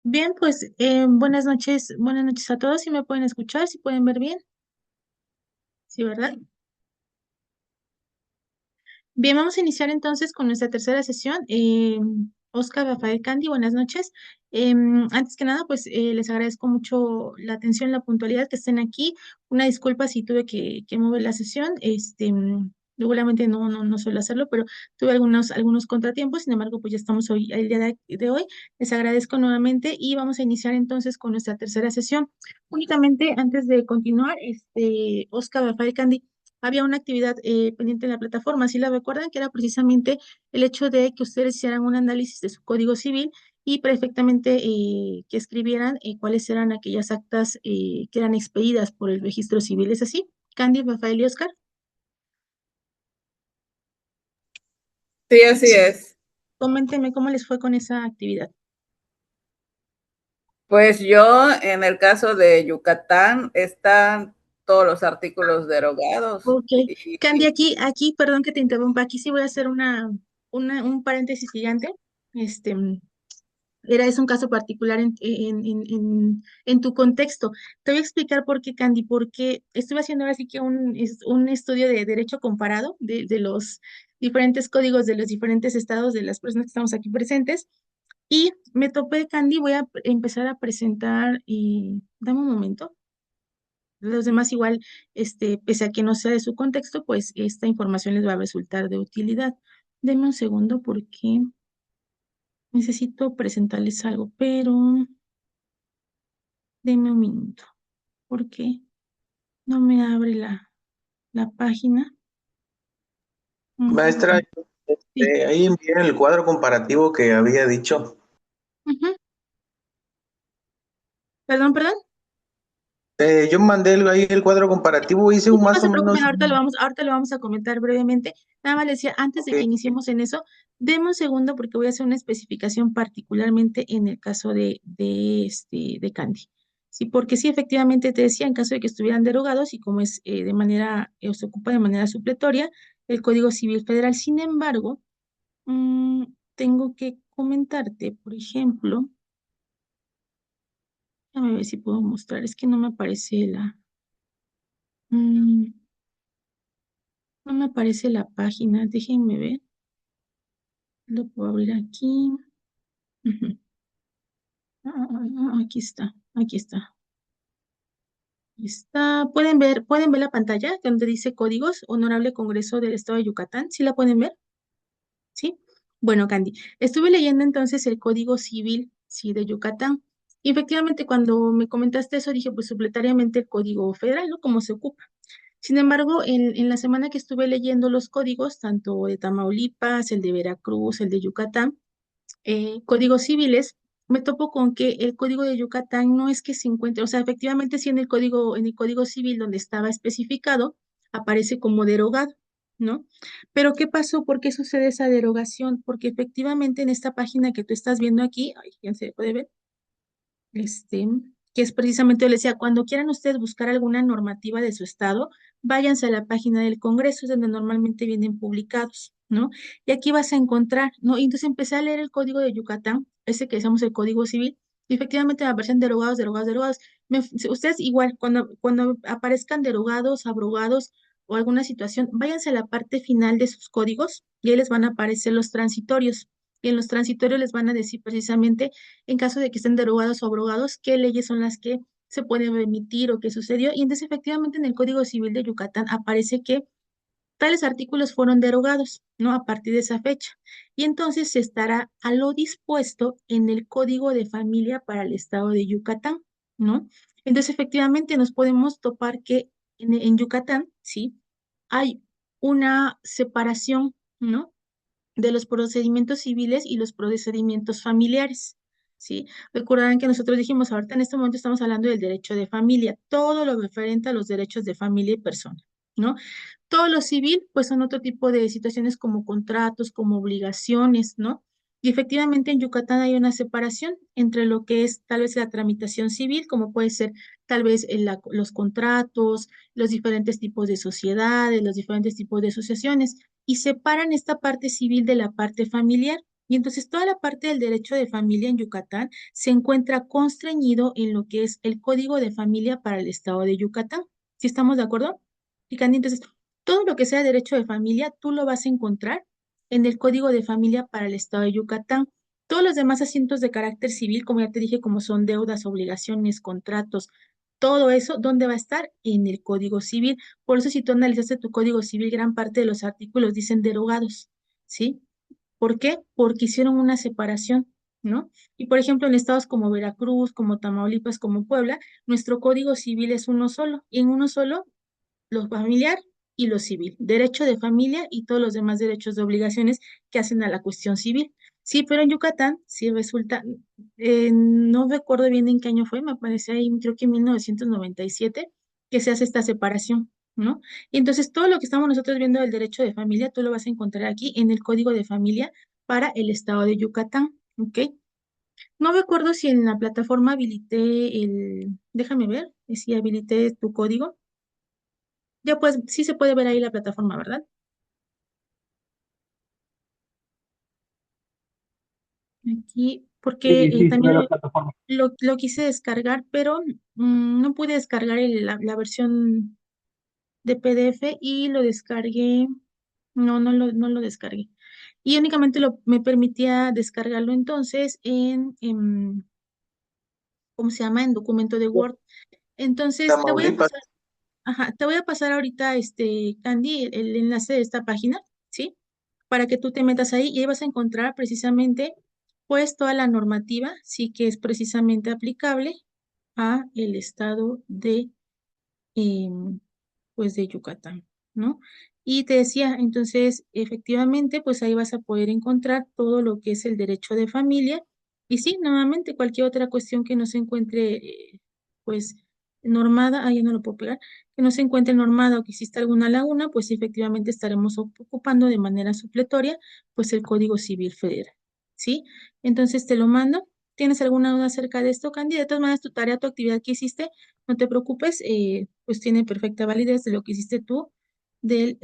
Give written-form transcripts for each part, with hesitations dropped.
Bien, pues buenas noches a todos. Si me pueden escuchar, si pueden ver bien, sí, ¿verdad? Bien, vamos a iniciar entonces con nuestra tercera sesión. Oscar, Rafael, Candy, buenas noches. Antes que nada, pues les agradezco mucho la atención, la puntualidad que estén aquí. Una disculpa si tuve que mover la sesión. Regularmente no suelo hacerlo, pero tuve algunos contratiempos. Sin embargo, pues ya estamos hoy, el día de hoy. Les agradezco nuevamente y vamos a iniciar entonces con nuestra tercera sesión. Únicamente antes de continuar, Oscar, Rafael, Candy. Había una actividad pendiente en la plataforma, si la recuerdan, que era precisamente el hecho de que ustedes hicieran un análisis de su código civil y perfectamente que escribieran cuáles eran aquellas actas que eran expedidas por el registro civil. ¿Es así? Candy, Rafael y Oscar. Sí, así es. Coméntenme cómo les fue con esa actividad. Pues yo, en el caso de Yucatán, están todos los artículos derogados. Ok. Candy, perdón que te interrumpa, aquí sí voy a hacer un paréntesis gigante. Este, es un caso particular en tu contexto. Te voy a explicar por qué, Candy, porque estuve haciendo ahora sí que un estudio de derecho comparado de los diferentes códigos de los diferentes estados de las personas que estamos aquí presentes. Y me topé, Candy, voy a empezar a presentar y dame un momento. Los demás igual, pese a que no sea de su contexto, pues esta información les va a resultar de utilidad. Deme un segundo porque necesito presentarles algo, pero denme un minuto, porque no me abre la página. Maestra, Sí. ahí envié el cuadro comparativo que había dicho. Ujú. Perdón, perdón. Yo mandé ahí el cuadro comparativo, hice Sí, un no más o se preocupen, menos. ahorita lo vamos a comentar brevemente. Nada más les decía, antes de Ok. que iniciemos en eso, deme un segundo porque voy a hacer una especificación particularmente en el caso de Candy. Sí, porque sí, efectivamente te decía, en caso de que estuvieran derogados y como es se ocupa de manera supletoria el Código Civil Federal. Sin embargo, tengo que comentarte, por ejemplo, déjame ver si puedo mostrar, es que no me aparece mm, no me aparece la página, déjenme ver, lo puedo abrir aquí. Ujú. Aquí está, aquí está. Está, pueden ver la pantalla donde dice códigos, Honorable Congreso del Estado de Yucatán, ¿sí la pueden ver? ¿Sí? Bueno, Candy, estuve leyendo entonces el Código Civil, sí, de Yucatán. Y efectivamente, cuando me comentaste eso, dije, pues supletariamente el Código Federal, ¿no? Como se ocupa. Sin embargo, en la semana que estuve leyendo los códigos, tanto de Tamaulipas, el de Veracruz, el de Yucatán, códigos civiles, me topo con que el código de Yucatán no es que se encuentre, o sea, efectivamente sí en el código civil donde estaba especificado, aparece como derogado, ¿no? Pero ¿qué pasó? ¿Por qué sucede esa derogación? Porque efectivamente en esta página que tú estás viendo aquí, ay, ya se puede ver, este, que es precisamente, yo le decía, cuando quieran ustedes buscar alguna normativa de su estado, váyanse a la página del Congreso, es donde normalmente vienen publicados, ¿no? Y aquí vas a encontrar, ¿no? Y entonces empecé a leer el Código de Yucatán, ese que llamamos el Código Civil, y efectivamente me aparecen derogados, derogados, derogados. Ustedes igual, cuando aparezcan derogados, abrogados o alguna situación, váyanse a la parte final de sus códigos y ahí les van a aparecer los transitorios. Y en los transitorios les van a decir precisamente en caso de que estén derogados o abrogados, qué leyes son las que se pueden remitir o qué sucedió. Y entonces efectivamente en el Código Civil de Yucatán aparece que tales artículos fueron derogados, ¿no? A partir de esa fecha. Y entonces se estará a lo dispuesto en el Código de Familia para el Estado de Yucatán, ¿no? Entonces efectivamente nos podemos topar que en Yucatán, ¿sí? Hay una separación, ¿no? De los procedimientos civiles y los procedimientos familiares, ¿sí? Recordarán que nosotros dijimos, ahorita en este momento estamos hablando del derecho de familia, todo lo referente a los derechos de familia y persona, ¿no? Todo lo civil, pues son otro tipo de situaciones como contratos, como obligaciones, ¿no? Y efectivamente en Yucatán hay una separación entre lo que es tal vez la tramitación civil, como puede ser tal vez los contratos, los diferentes tipos de sociedades, los diferentes tipos de asociaciones, y separan esta parte civil de la parte familiar. Y entonces toda la parte del derecho de familia en Yucatán se encuentra constreñido en lo que es el Código de Familia para el Estado de Yucatán. ¿Sí estamos de acuerdo? Y Candy, entonces, todo lo que sea derecho de familia, tú lo vas a encontrar en el Código de Familia para el Estado de Yucatán. Todos los demás asuntos de carácter civil, como ya te dije, como son deudas, obligaciones, contratos, todo eso, ¿dónde va a estar? En el Código Civil. Por eso, si tú analizaste tu Código Civil, gran parte de los artículos dicen derogados, ¿sí? ¿Por qué? Porque hicieron una separación, ¿no? Y por ejemplo, en estados como Veracruz, como Tamaulipas, como Puebla, nuestro Código Civil es uno solo, y en uno solo lo familiar y lo civil, derecho de familia y todos los demás derechos de obligaciones que hacen a la cuestión civil. Sí, pero en Yucatán sí resulta, no recuerdo bien en qué año fue, me parece ahí, creo que en 1997, que se hace esta separación, ¿no? Y entonces todo lo que estamos nosotros viendo del derecho de familia, tú lo vas a encontrar aquí en el Código de Familia para el estado de Yucatán, ¿ok? No recuerdo si en la plataforma habilité déjame ver, si habilité tu código. Ya pues, sí se puede ver ahí la plataforma, ¿verdad? Aquí, porque Sí, sí, también de la plataforma. lo quise descargar, pero no pude descargar la versión de PDF y lo descargué, no lo descargué. Y únicamente me permitía descargarlo entonces ¿cómo se llama? En documento de Word. Entonces, te voy a Tamaulipas. pasar, ajá, te voy a pasar ahorita, Candy, el enlace de esta página, ¿sí? Para que tú te metas ahí y ahí vas a encontrar precisamente, pues, toda la normativa, sí que es precisamente aplicable a el estado em, pues, de Yucatán, ¿no? Y te decía, entonces, efectivamente, pues ahí vas a poder encontrar todo lo que es el derecho de familia. Y sí, nuevamente, cualquier otra cuestión que no se encuentre, pues, normada, ahí no lo puedo pegar, que no se encuentre normada o que exista alguna laguna, pues efectivamente estaremos ocupando de manera supletoria, pues el Código Civil Federal, ¿sí? Entonces te lo mando. ¿Tienes alguna duda acerca de esto, Candy? De todas maneras, tu tarea, tu actividad que hiciste, no te preocupes, pues tiene perfecta validez de lo que hiciste tú del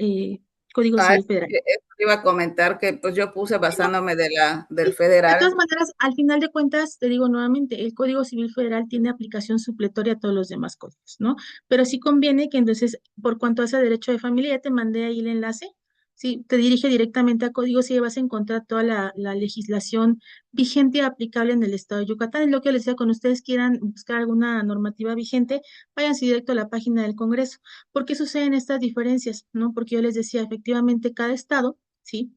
Código Ah, Civil Federal. eso iba a comentar que pues yo puse Sí, no, basándome del sí. De todas federal. maneras, al final de cuentas, te digo nuevamente, el Código Civil Federal tiene aplicación supletoria a todos los demás códigos, ¿no? Pero sí conviene que entonces, por cuanto hace derecho de familia, ya te mandé ahí el enlace, sí, te dirige directamente a códigos y ahí vas a encontrar toda la legislación vigente y aplicable en el estado de Yucatán. Es lo que les decía, cuando ustedes quieran buscar alguna normativa vigente, váyanse directo a la página del Congreso. ¿Por qué suceden estas diferencias? ¿No? Porque yo les decía, efectivamente, cada estado, ¿sí?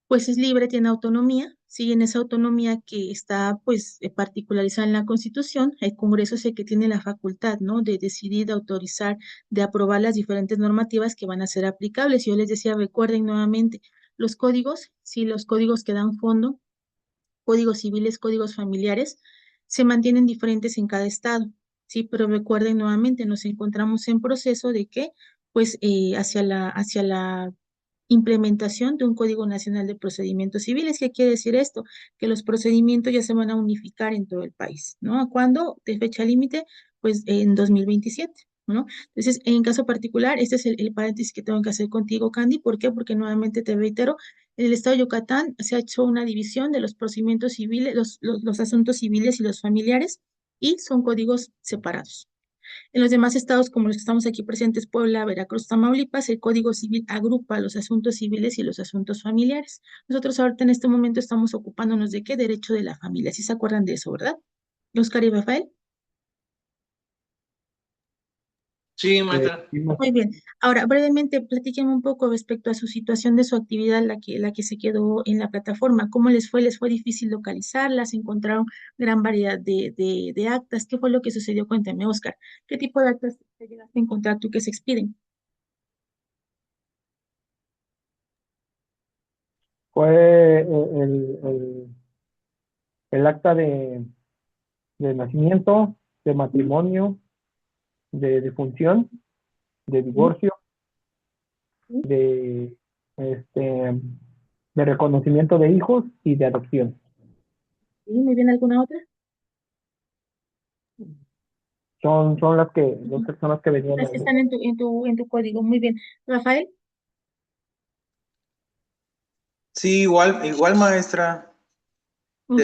Pues es libre, tiene autonomía, sí, en esa autonomía que está pues particularizada en la Constitución, el Congreso es el que tiene la facultad, ¿no? De decidir, de autorizar, de aprobar las diferentes normativas que van a ser aplicables. Yo les decía, recuerden nuevamente, los códigos, sí, los códigos que dan fondo, códigos civiles, códigos familiares, se mantienen diferentes en cada estado, sí, pero recuerden nuevamente, nos encontramos en proceso de que, pues, hacia la implementación de un Código Nacional de Procedimientos Civiles. ¿Qué quiere decir esto? Que los procedimientos ya se van a unificar en todo el país, ¿no? ¿A cuándo? De fecha límite, pues en 2027, ¿no? Entonces, en caso particular, este es el paréntesis que tengo que hacer contigo, Candy. ¿Por qué? Porque nuevamente te reitero, en el estado de Yucatán se ha hecho una división de los procedimientos civiles, los asuntos civiles y los familiares, y son códigos separados. En los demás estados, como los que estamos aquí presentes, Puebla, Veracruz, Tamaulipas, el Código Civil agrupa los asuntos civiles y los asuntos familiares. Nosotros ahorita en este momento estamos ocupándonos de qué derecho de la familia. ¿Sí se acuerdan de eso, verdad? Oscar y Rafael. Sí, maestra. Sí, Muy bien. Ahora, brevemente, platíquenme un poco respecto a su situación de su actividad, la que se quedó en la plataforma. ¿Cómo les fue? ¿Les fue difícil localizarlas? ¿Encontraron gran variedad de actas? ¿Qué fue lo que sucedió? Cuéntame, Oscar. ¿Qué tipo de actas te llegaste a encontrar tú que se expiden? fue el acta de nacimiento, de matrimonio, de defunción, de ¿Sí? divorcio, ¿Sí? de, este, de reconocimiento de hijos y de adopción. ¿Sí? Muy bien, ¿alguna otra? Son las que, dos Ujú. personas que venían Las que ahí. están en tu código. Muy bien. Rafael. Sí, igual maestra. Ok.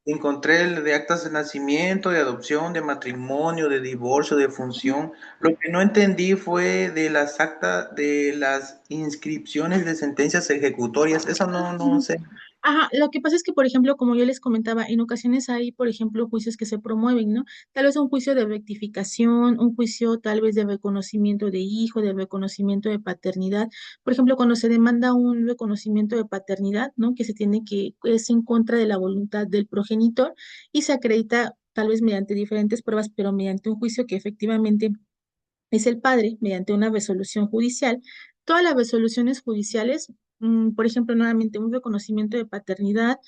Encontré el de actas de nacimiento, de adopción, de matrimonio, de divorcio, de función. Lo que no entendí fue de las actas, de las inscripciones de sentencias ejecutorias. Eso no Ujú. sé. Ajá, lo que pasa es que, por ejemplo, como yo les comentaba, en ocasiones hay, por ejemplo, juicios que se promueven, ¿no? Tal vez un juicio de rectificación, un juicio tal vez de reconocimiento de hijo, de reconocimiento de paternidad. Por ejemplo, cuando se demanda un reconocimiento de paternidad, ¿no? Que se tiene que, es en contra de la voluntad del progenitor y se acredita tal vez mediante diferentes pruebas, pero mediante un juicio que efectivamente es el padre mediante una resolución judicial. Todas las resoluciones judiciales, por ejemplo, nuevamente un reconocimiento de paternidad,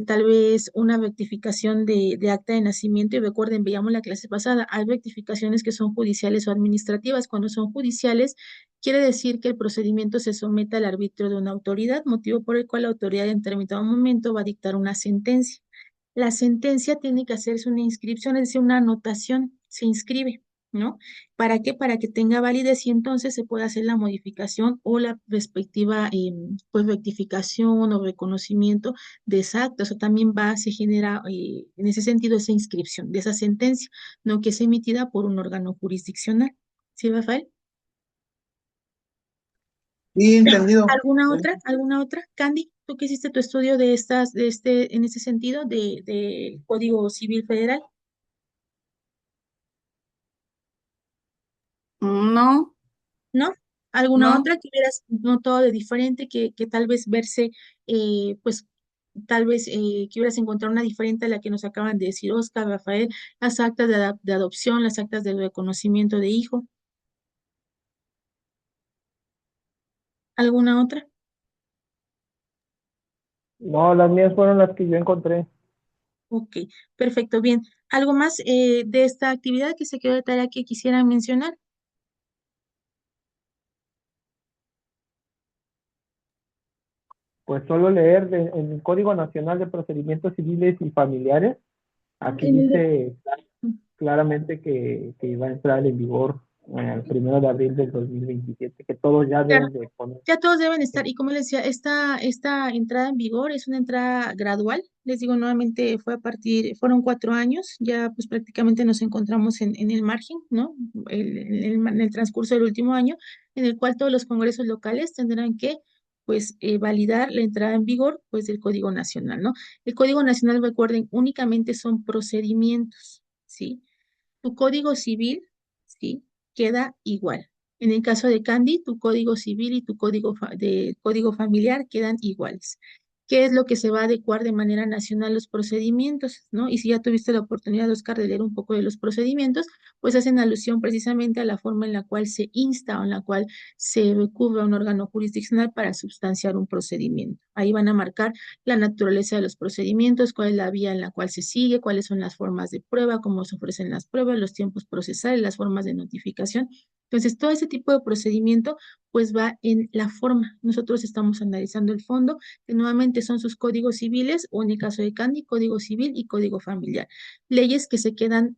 tal vez una rectificación de acta de nacimiento, y recuerden, veíamos la clase pasada, hay rectificaciones que son judiciales o administrativas. Cuando son judiciales, quiere decir que el procedimiento se somete al arbitrio de una autoridad, motivo por el cual la autoridad en determinado momento va a dictar una sentencia. La sentencia tiene que hacerse una inscripción, es decir, una anotación, se inscribe, ¿no? ¿Para qué? Para que tenga validez y entonces se pueda hacer la modificación o la respectiva pues rectificación o reconocimiento de esa acta. Eso también se genera en ese sentido esa inscripción de esa sentencia, no que es emitida por un órgano jurisdiccional. ¿Sí, Rafael? Sí, entendido. ¿Alguna otra? ¿Alguna otra? Candy, tú que hiciste tu estudio de estas, en ese sentido, del Código Civil Federal, No, ¿no? ¿Alguna no. otra que hubieras notado de diferente que tal vez verse, pues, tal vez que hubieras encontrado una diferente a la que nos acaban de decir Oscar, Rafael, las actas de adopción, las actas de reconocimiento de hijo? ¿Alguna otra? No, las mías fueron las que yo encontré. Ok, perfecto, bien. ¿Algo más de esta actividad que se quedó de tarea que quisiera mencionar? Pues solo leer en el Código Nacional de Procedimientos Civiles y Familiares. Aquí En el de- dice claramente que iba a entrar en vigor el 1 de abril del 2027, que todos ya Claro. deben de poner. Ya todos deben estar, y como les decía, esta entrada en vigor es una entrada gradual. Les digo nuevamente, fueron 4 años, ya pues prácticamente nos encontramos en el margen, ¿no? En el transcurso del último año, en el cual todos los congresos locales tendrán que, pues, validar la entrada en vigor, pues, del Código Nacional, ¿no? El Código Nacional, recuerden, únicamente son procedimientos, ¿sí? Tu código civil, ¿sí? Queda igual. En el caso de Candy, tu código civil y tu código familiar quedan iguales. ¿Qué es lo que se va a adecuar de manera nacional los procedimientos, ¿no? Y si ya tuviste la oportunidad, Oscar, de leer un poco de los procedimientos, pues hacen alusión precisamente a la forma en la cual se insta o en la cual se recurre a un órgano jurisdiccional para substanciar un procedimiento. Ahí van a marcar la naturaleza de los procedimientos, cuál es la vía en la cual se sigue, cuáles son las formas de prueba, cómo se ofrecen las pruebas, los tiempos procesales, las formas de notificación. Entonces, todo ese tipo de procedimiento pues va en la forma. Nosotros estamos analizando el fondo, que nuevamente son sus códigos civiles, o en el caso de Candy, código civil y código familiar. Leyes que se quedan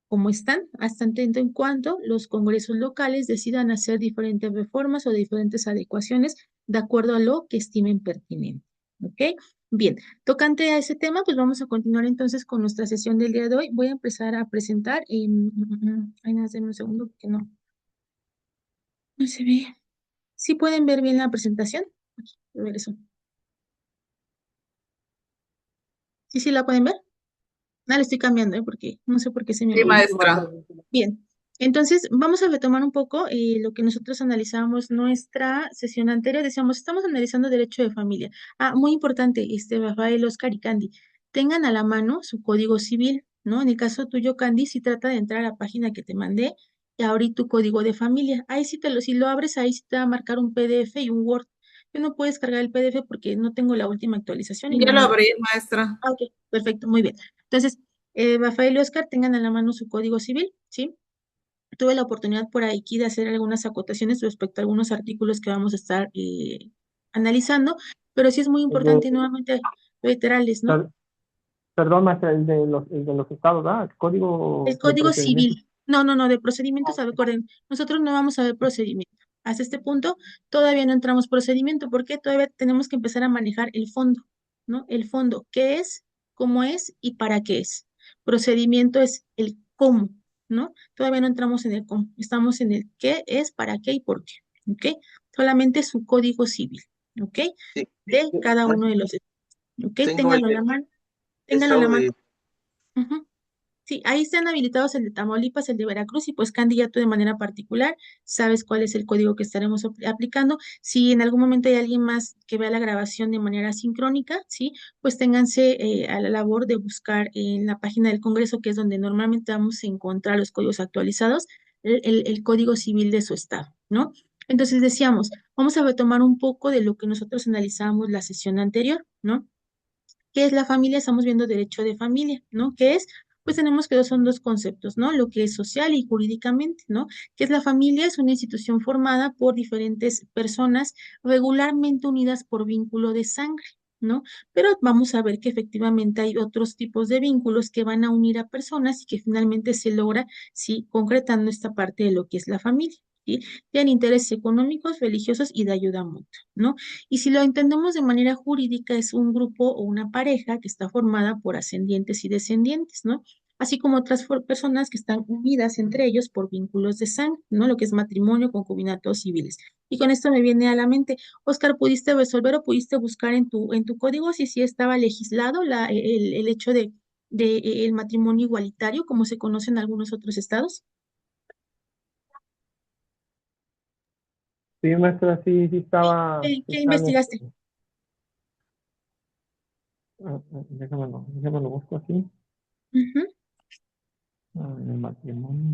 como están, hasta tanto en cuanto los congresos locales decidan hacer diferentes reformas o diferentes adecuaciones de acuerdo a lo que estimen pertinente. ¿Ok? Bien, tocante a ese tema, pues vamos a continuar entonces con nuestra sesión del día de hoy. Voy a empezar a presentar. Ay, nada, denme un segundo porque no se ve. ¿Sí pueden ver bien la presentación? Aquí, a ver eso. ¿Sí, sí la pueden ver? No, le estoy cambiando, porque no sé por qué se me Sí, movió. maestra. Bien, entonces vamos a retomar un poco lo que nosotros analizábamos nuestra sesión anterior. Decíamos, estamos analizando derecho de familia. Ah, muy importante, Rafael, Oscar y Candy, tengan a la mano su código civil, ¿no? En el caso tuyo, Candy, si trata de entrar a la página que te mandé y abrir tu código de familia. Ahí sí si lo abres, ahí sí te va a marcar un PDF y un Word. Yo no puedes cargar el PDF porque no tengo la última actualización y Ya nada lo más. abrí, maestra. Ah, ok, perfecto, muy bien. Entonces, Rafael y Oscar, tengan a la mano su código civil, ¿sí? Tuve la oportunidad por aquí de hacer algunas acotaciones respecto a algunos artículos que vamos a estar analizando, pero sí es muy El de, importante nuevamente reiterarles, ¿no? per- perdón, maestra, el de los estados, ¿verdad? El El código de código procedimientos. civil. No, de procedimientos, recuerden, nosotros no vamos a ver procedimientos. Hasta este punto todavía no entramos procedimiento porque todavía tenemos que empezar a manejar el fondo, ¿no? El fondo, ¿qué es, cómo es y para qué es? Procedimiento es el cómo, ¿no? Todavía no entramos en el cómo, estamos en el qué es, para qué y por qué, ¿ok? Solamente su código civil, ¿ok? Sí. De cada uno de Maestro, los, ¿ok? tengo Ténganlo a la mano, ténganlo a la estado mano. de Ujú. Sí, ahí están habilitados el de Tamaulipas, el de Veracruz, y pues Candy, ya tú de manera particular sabes cuál es el código que estaremos aplicando. Si en algún momento hay alguien más que vea la grabación de manera sincrónica, sí, pues ténganse a la labor de buscar en la página del Congreso, que es donde normalmente vamos a encontrar los códigos actualizados, el código civil de su estado, ¿no? Entonces decíamos, vamos a retomar un poco de lo que nosotros analizábamos la sesión anterior, ¿no? ¿Qué es la familia? Estamos viendo derecho de familia, ¿no? ¿Qué es? Pues tenemos que son dos conceptos, ¿no? Lo que es social y jurídicamente, ¿no? ¿Qué es la familia? Es una institución formada por diferentes personas regularmente unidas por vínculo de sangre, ¿no? Pero vamos a ver que efectivamente hay otros tipos de vínculos que van a unir a personas y que finalmente se logra, sí, concretando esta parte de lo que es la familia, ¿sí? Tienen intereses económicos, religiosos y de ayuda mutua, ¿no? Y si lo entendemos de manera jurídica, es un grupo o una pareja que está formada por ascendientes y descendientes, ¿no? Así como otras personas que están unidas entre ellos por vínculos de sangre, ¿no? Lo que es matrimonio, concubinatos civiles. Y con esto me viene a la mente, Oscar, ¿pudiste resolver o pudiste buscar en tu código si sí estaba legislado el hecho de el matrimonio igualitario, como se conoce en algunos otros estados? Sí, maestra, sí, ¿Qué, sí qué está en investigaste? déjame lo busco aquí. Ujú, El matrimonio.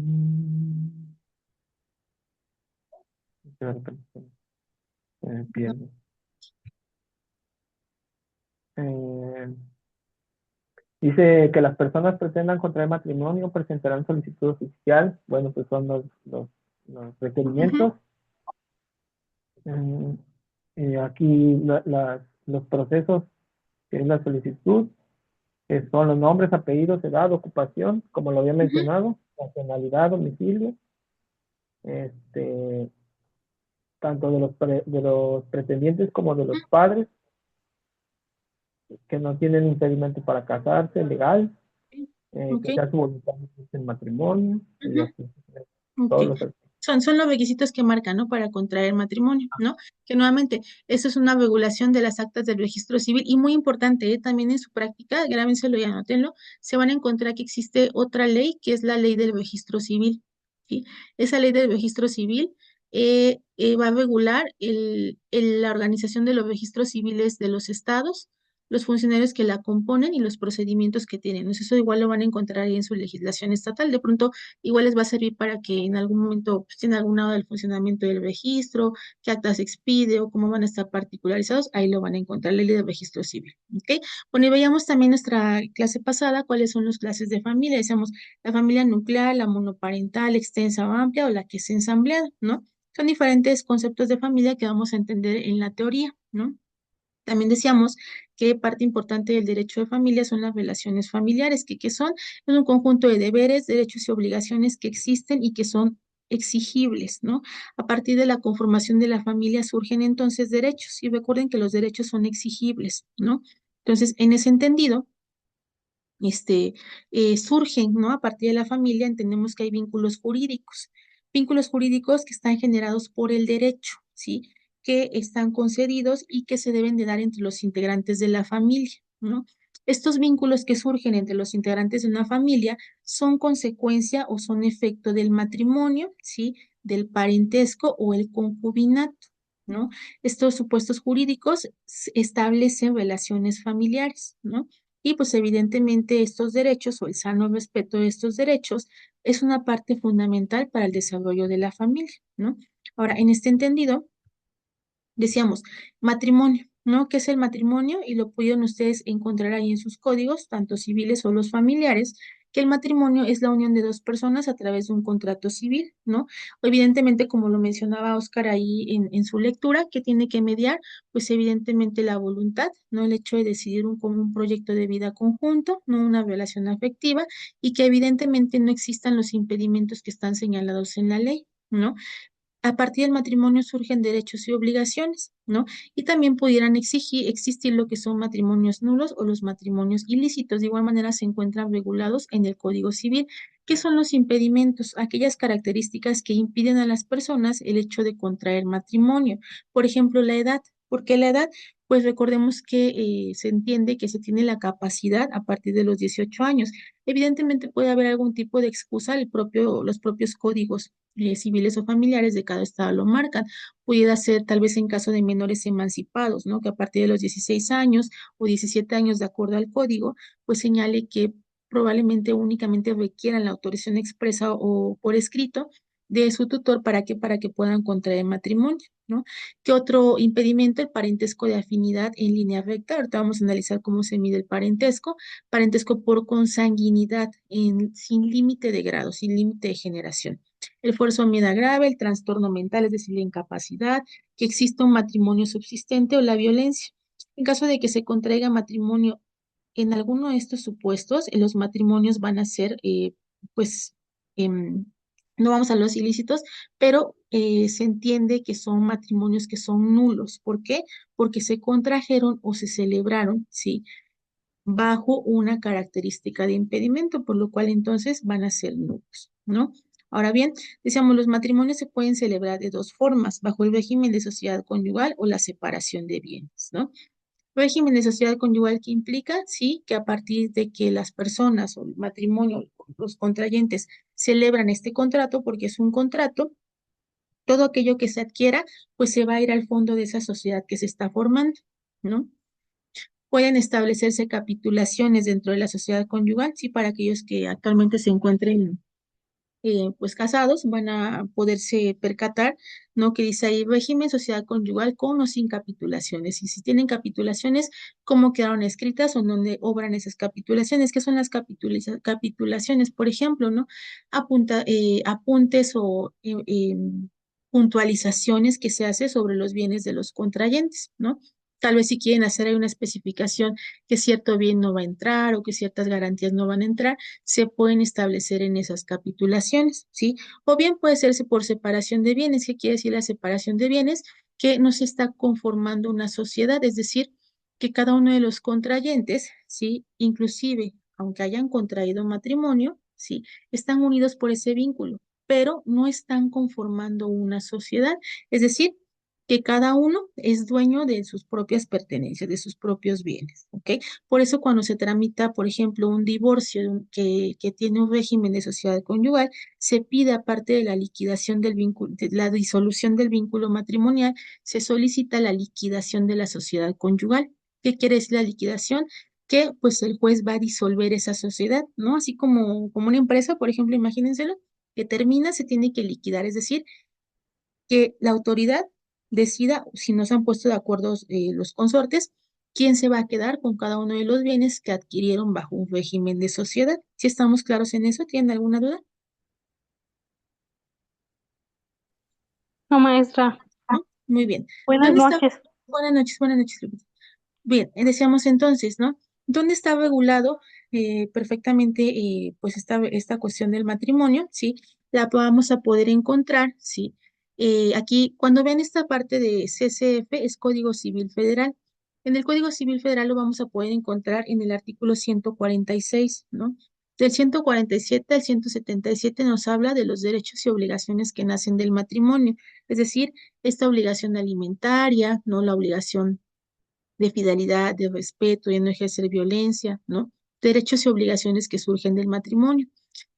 Se me pierde. Eh, Dice que las personas pretendan contraer matrimonio presentarán solicitud oficial. Bueno, pues son los ujú, requerimientos. Aquí los procesos, que es la solicitud, que son los nombres, apellidos, edad, ocupación, como lo había ujú, mencionado, nacionalidad, domicilio, este, tanto de los pretendientes como de los padres, que no tienen impedimento para casarse, legal, ok, que sea su voluntad en matrimonio, y ujú. así, Ok. todos los Son los requisitos que marcan, ¿no? Para contraer matrimonio, ¿no? Que nuevamente, eso es una regulación de las actas del registro civil y muy importante, ¿eh? También en su práctica, grábenselo y anótenlo, se van a encontrar que existe otra ley, que es la ley del registro civil, ¿sí? Esa ley del registro civil va a regular la organización de los registros civiles de los estados, los funcionarios que la componen y los procedimientos que tienen. Entonces, eso igual lo van a encontrar ahí en su legislación estatal. De pronto, igual les va a servir para que en algún momento pues, tienen alguna duda del funcionamiento del registro, qué actas se expide o cómo van a estar particularizados, ahí lo van a encontrar, la ley del registro civil. ¿Ok? Bueno, y veíamos también nuestra clase pasada cuáles son las clases de familia. Decíamos la familia nuclear, la monoparental, extensa o amplia o la que es ensambleada, ¿no? Son diferentes conceptos de familia que vamos a entender en la teoría, ¿no? También decíamos que parte importante del derecho de familia son las relaciones familiares, que son es un conjunto de deberes, derechos y obligaciones que existen y que son exigibles, ¿no? A partir de la conformación de la familia surgen entonces derechos y recuerden que los derechos son exigibles, ¿no? Entonces, en ese entendido, este, surgen, ¿no? A partir de la familia entendemos que hay vínculos jurídicos que están generados por el derecho, ¿sí? Que están concedidos y que se deben de dar entre los integrantes de la familia, ¿no? Estos vínculos que surgen entre los integrantes de una familia son consecuencia o son efecto del matrimonio, ¿sí? Del parentesco o el concubinato, ¿no? Estos supuestos jurídicos establecen relaciones familiares, ¿no? Y pues evidentemente estos derechos o el sano respeto de estos derechos es una parte fundamental para el desarrollo de la familia, ¿no? Ahora, en este entendido, decíamos, matrimonio, ¿no? ¿Qué es el matrimonio? Y lo pudieron ustedes encontrar ahí en sus códigos, tanto civiles o los familiares, que el matrimonio es la unión de dos personas a través de un contrato civil, ¿no? Evidentemente, como lo mencionaba Oscar ahí en su lectura, ¿qué tiene que mediar? Pues evidentemente la voluntad, ¿no? El hecho de decidir como un proyecto de vida conjunto, no una relación afectiva, y que evidentemente no existan los impedimentos que están señalados en la ley, ¿no? a partir del matrimonio surgen derechos y obligaciones, ¿no? Y también pudieran existir lo que son matrimonios nulos o los matrimonios ilícitos. De igual manera se encuentran regulados en el Código Civil. ¿Qué son los impedimentos? Aquellas características que impiden a las personas el hecho de contraer matrimonio. Por ejemplo, la edad. ¿Por qué la edad? Pues recordemos que se entiende que se tiene la capacidad a partir de los 18 años. Evidentemente puede haber algún tipo de excusa, los propios códigos civiles o familiares de cada estado lo marcan. Pudiera ser tal vez en caso de menores emancipados, ¿no? Que a partir de los 16 años o 17 años, de acuerdo al código, pues señale que probablemente únicamente requieran la autorización expresa o por escrito de su tutor para que puedan contraer matrimonio, ¿no? ¿Qué otro impedimento? El parentesco de afinidad en línea recta. Ahorita vamos a analizar cómo se mide el parentesco. Parentesco por consanguinidad, sin límite de grado, sin límite de generación. El fuerzo o miedo grave, el trastorno mental, es decir, la incapacidad, que exista un matrimonio subsistente o la violencia. En caso de que se contraiga matrimonio en alguno de estos supuestos, los matrimonios van a ser, pues, em, no vamos a los ilícitos, pero se entiende que son matrimonios que son nulos. ¿Por qué? Porque se contrajeron o se celebraron, ¿sí? Bajo una característica de impedimento, por lo cual entonces van a ser nulos, ¿no? Ahora bien, decíamos, los matrimonios se pueden celebrar de dos formas, bajo el régimen de sociedad conyugal o la separación de bienes, ¿no? Régimen de sociedad conyugal que implica, sí, que a partir de que las personas o el matrimonio, los contrayentes celebran este contrato, porque es un contrato, todo aquello que se adquiera, pues se va a ir al fondo de esa sociedad que se está formando, ¿no? Pueden establecerse capitulaciones dentro de la sociedad conyugal, sí, para aquellos que actualmente se encuentren pues casados, van a poderse percatar, ¿no? Que dice ahí régimen sociedad conyugal con o sin capitulaciones. Y si tienen capitulaciones, ¿cómo quedaron escritas o en dónde obran esas capitulaciones? ¿Qué son las capitulaciones? Por ejemplo, ¿no? Apuntes o puntualizaciones que se hace sobre los bienes de los contrayentes, ¿no? Tal vez si quieren hacer ahí una especificación que cierto bien no va a entrar o que ciertas garantías no van a entrar, se pueden establecer en esas capitulaciones, ¿sí? O bien puede hacerse por separación de bienes. ¿Qué quiere decir la separación de bienes? Que no se está conformando una sociedad, es decir, que cada uno de los contrayentes, ¿sí? Inclusive, aunque hayan contraído matrimonio, ¿sí? Están unidos por ese vínculo, pero no están conformando una sociedad, es decir, que cada uno es dueño de sus propias pertenencias, de sus propios bienes, ¿ok? Por eso cuando se tramita, por ejemplo, un divorcio que tiene un régimen de sociedad conyugal, se pide aparte de la liquidación del vínculo, de la disolución del vínculo matrimonial, se solicita la liquidación de la sociedad conyugal. ¿Qué quiere decir la liquidación? Que pues el juez va a disolver esa sociedad, ¿no? Así como una empresa, por ejemplo, imagínenselo, que termina, se tiene que liquidar, es decir, que la autoridad decida, si no se han puesto de acuerdo los consortes, quién se va a quedar con cada uno de los bienes que adquirieron bajo un régimen de sociedad. ¿Si estamos claros en eso? ¿Tienen alguna duda? No, maestra. ¿No? Muy bien. Buenas ¿Dónde está? noches. Buenas noches, Lupita. Bien, decíamos entonces, ¿no? ¿Dónde está regulado perfectamente pues esta cuestión del matrimonio? ¿Sí? La vamos a poder encontrar, ¿sí? Aquí, cuando ven esta parte de CCF, es Código Civil Federal. En el Código Civil Federal lo vamos a poder encontrar en el artículo 146, ¿no? Del 147 al 177 nos habla de los derechos y obligaciones que nacen del matrimonio, es decir, esta obligación alimentaria, ¿no? La obligación de fidelidad, de respeto, de no ejercer violencia, ¿no? Derechos y obligaciones que surgen del matrimonio.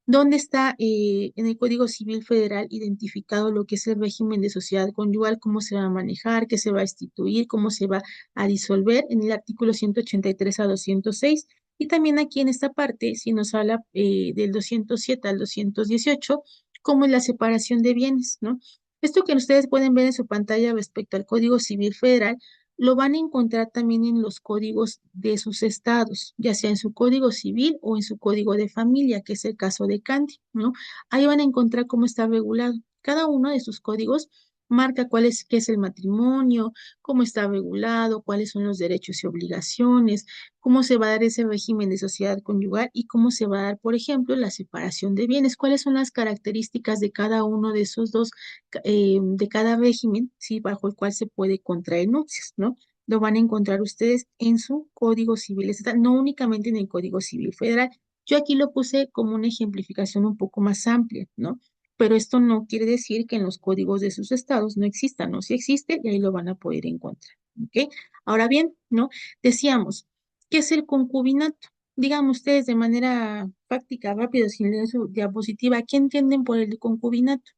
¿Dónde está en el Código Civil Federal identificado lo que es el régimen de sociedad conyugal, cómo se va a manejar, qué se va a instituir, cómo se va a disolver? En el artículo 183 a 206. Y también aquí en esta parte, si nos habla del 207 al 218, cómo es la separación de bienes, ¿no? Esto que ustedes pueden ver en su pantalla respecto al Código Civil Federal, lo van a encontrar también en los códigos de sus estados, ya sea en su código civil o en su código de familia, que es el caso de Candy, ¿no? Ahí van a encontrar cómo está regulado. Cada uno de sus códigos marca qué es el matrimonio, cómo está regulado, cuáles son los derechos y obligaciones, cómo se va a dar ese régimen de sociedad conyugal y cómo se va a dar, por ejemplo, la separación de bienes, cuáles son las características de cada uno de esos dos, de cada régimen, sí, bajo el cual se puede contraer nupcias, ¿no? Lo van a encontrar ustedes en su Código Civil Estatal, no únicamente en el Código Civil Federal. Yo aquí lo puse como una ejemplificación un poco más amplia, ¿no? Pero esto no quiere decir que en los códigos de sus estados no exista, no, sí existe y ahí lo van a poder encontrar, ¿ok? Ahora bien, ¿no? Decíamos, ¿qué es el concubinato? Digan ustedes de manera práctica, rápido, sin leer su diapositiva, ¿qué entienden por el concubinato?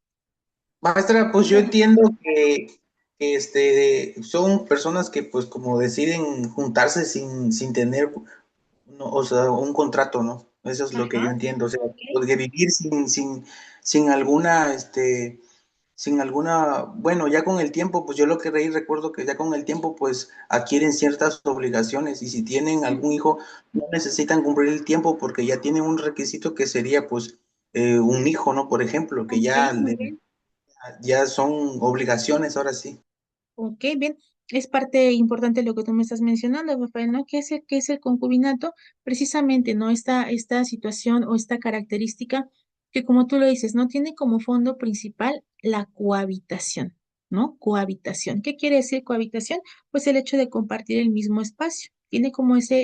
Maestra, pues yo entiendo que son personas que pues como deciden juntarse sin tener, no, o sea, un contrato, ¿no? Eso es lo que yo Ajá, entiendo, o sea, ok, de vivir sin alguna, sin alguna, bueno, ya con el tiempo, pues yo lo que recuerdo que ya con el tiempo, pues adquieren ciertas obligaciones y si tienen algún hijo, no necesitan cumplir el tiempo porque ya tienen un requisito que sería, pues, un hijo, ¿no? Por ejemplo, que ok, muy bien. ya son obligaciones, ahora sí. Ok, bien. Es parte importante lo que tú me estás mencionando, Rafael, ¿no? Qué es el concubinato? Precisamente, ¿no? Esta situación o esta característica que, como tú lo dices, ¿no? Tiene como fondo principal la cohabitación, ¿no? Cohabitación. ¿Qué quiere decir cohabitación? Pues el hecho de compartir el mismo espacio. Tiene como ese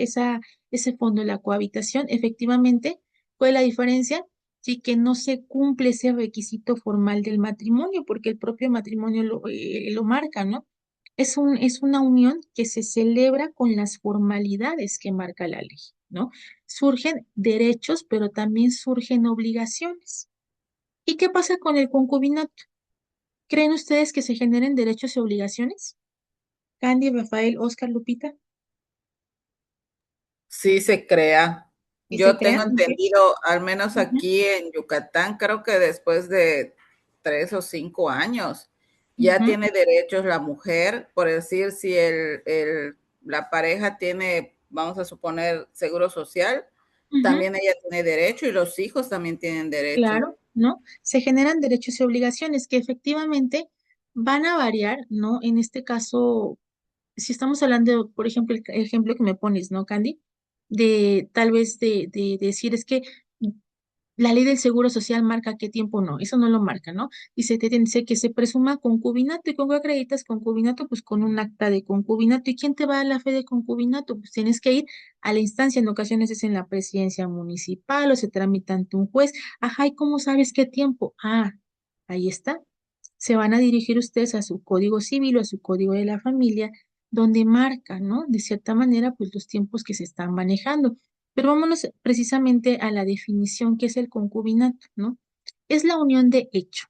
fondo la cohabitación. Efectivamente, ¿cuál es la diferencia? Sí, que no se cumple ese requisito formal del matrimonio, porque el propio matrimonio lo marca, ¿no? Es una unión que se celebra con las formalidades que marca la ley, ¿no? Surgen derechos, pero también surgen obligaciones. ¿Y qué pasa con el concubinato? ¿Creen ustedes que se generen derechos y obligaciones? Candy, Rafael, Oscar, Lupita. Sí se crea. ¿Y se Yo crean? tengo Ok. entendido, al menos Ujú, aquí en Yucatán, creo que después de 3 o 5 años ya ujú, tiene derechos la mujer, por decir, si la pareja tiene, vamos a suponer, seguro social, ujú. también ella tiene derecho y los hijos también tienen derecho. Claro, ¿no? Se generan derechos y obligaciones que efectivamente van a variar, ¿no? En este caso, si estamos hablando, por ejemplo, el ejemplo que me pones, ¿no, Candy? De tal vez de decir, es que la ley del seguro social marca qué tiempo no, eso no lo marca, ¿no? Dice que se presuma concubinato, ¿y con qué acreditas concubinato? Pues con un acta de concubinato. ¿Y quién te va a dar la fe de concubinato? Pues tienes que ir a la instancia, en ocasiones es en la presidencia municipal o se tramita ante un juez. Ajá, ¿y cómo sabes qué tiempo? Ah, ahí está. Se van a dirigir ustedes a su código civil o a su código de la familia, donde marca, ¿no? De cierta manera, pues los tiempos que se están manejando. Pero vámonos precisamente a la definición que es el concubinato, ¿no? Es la unión de hecho,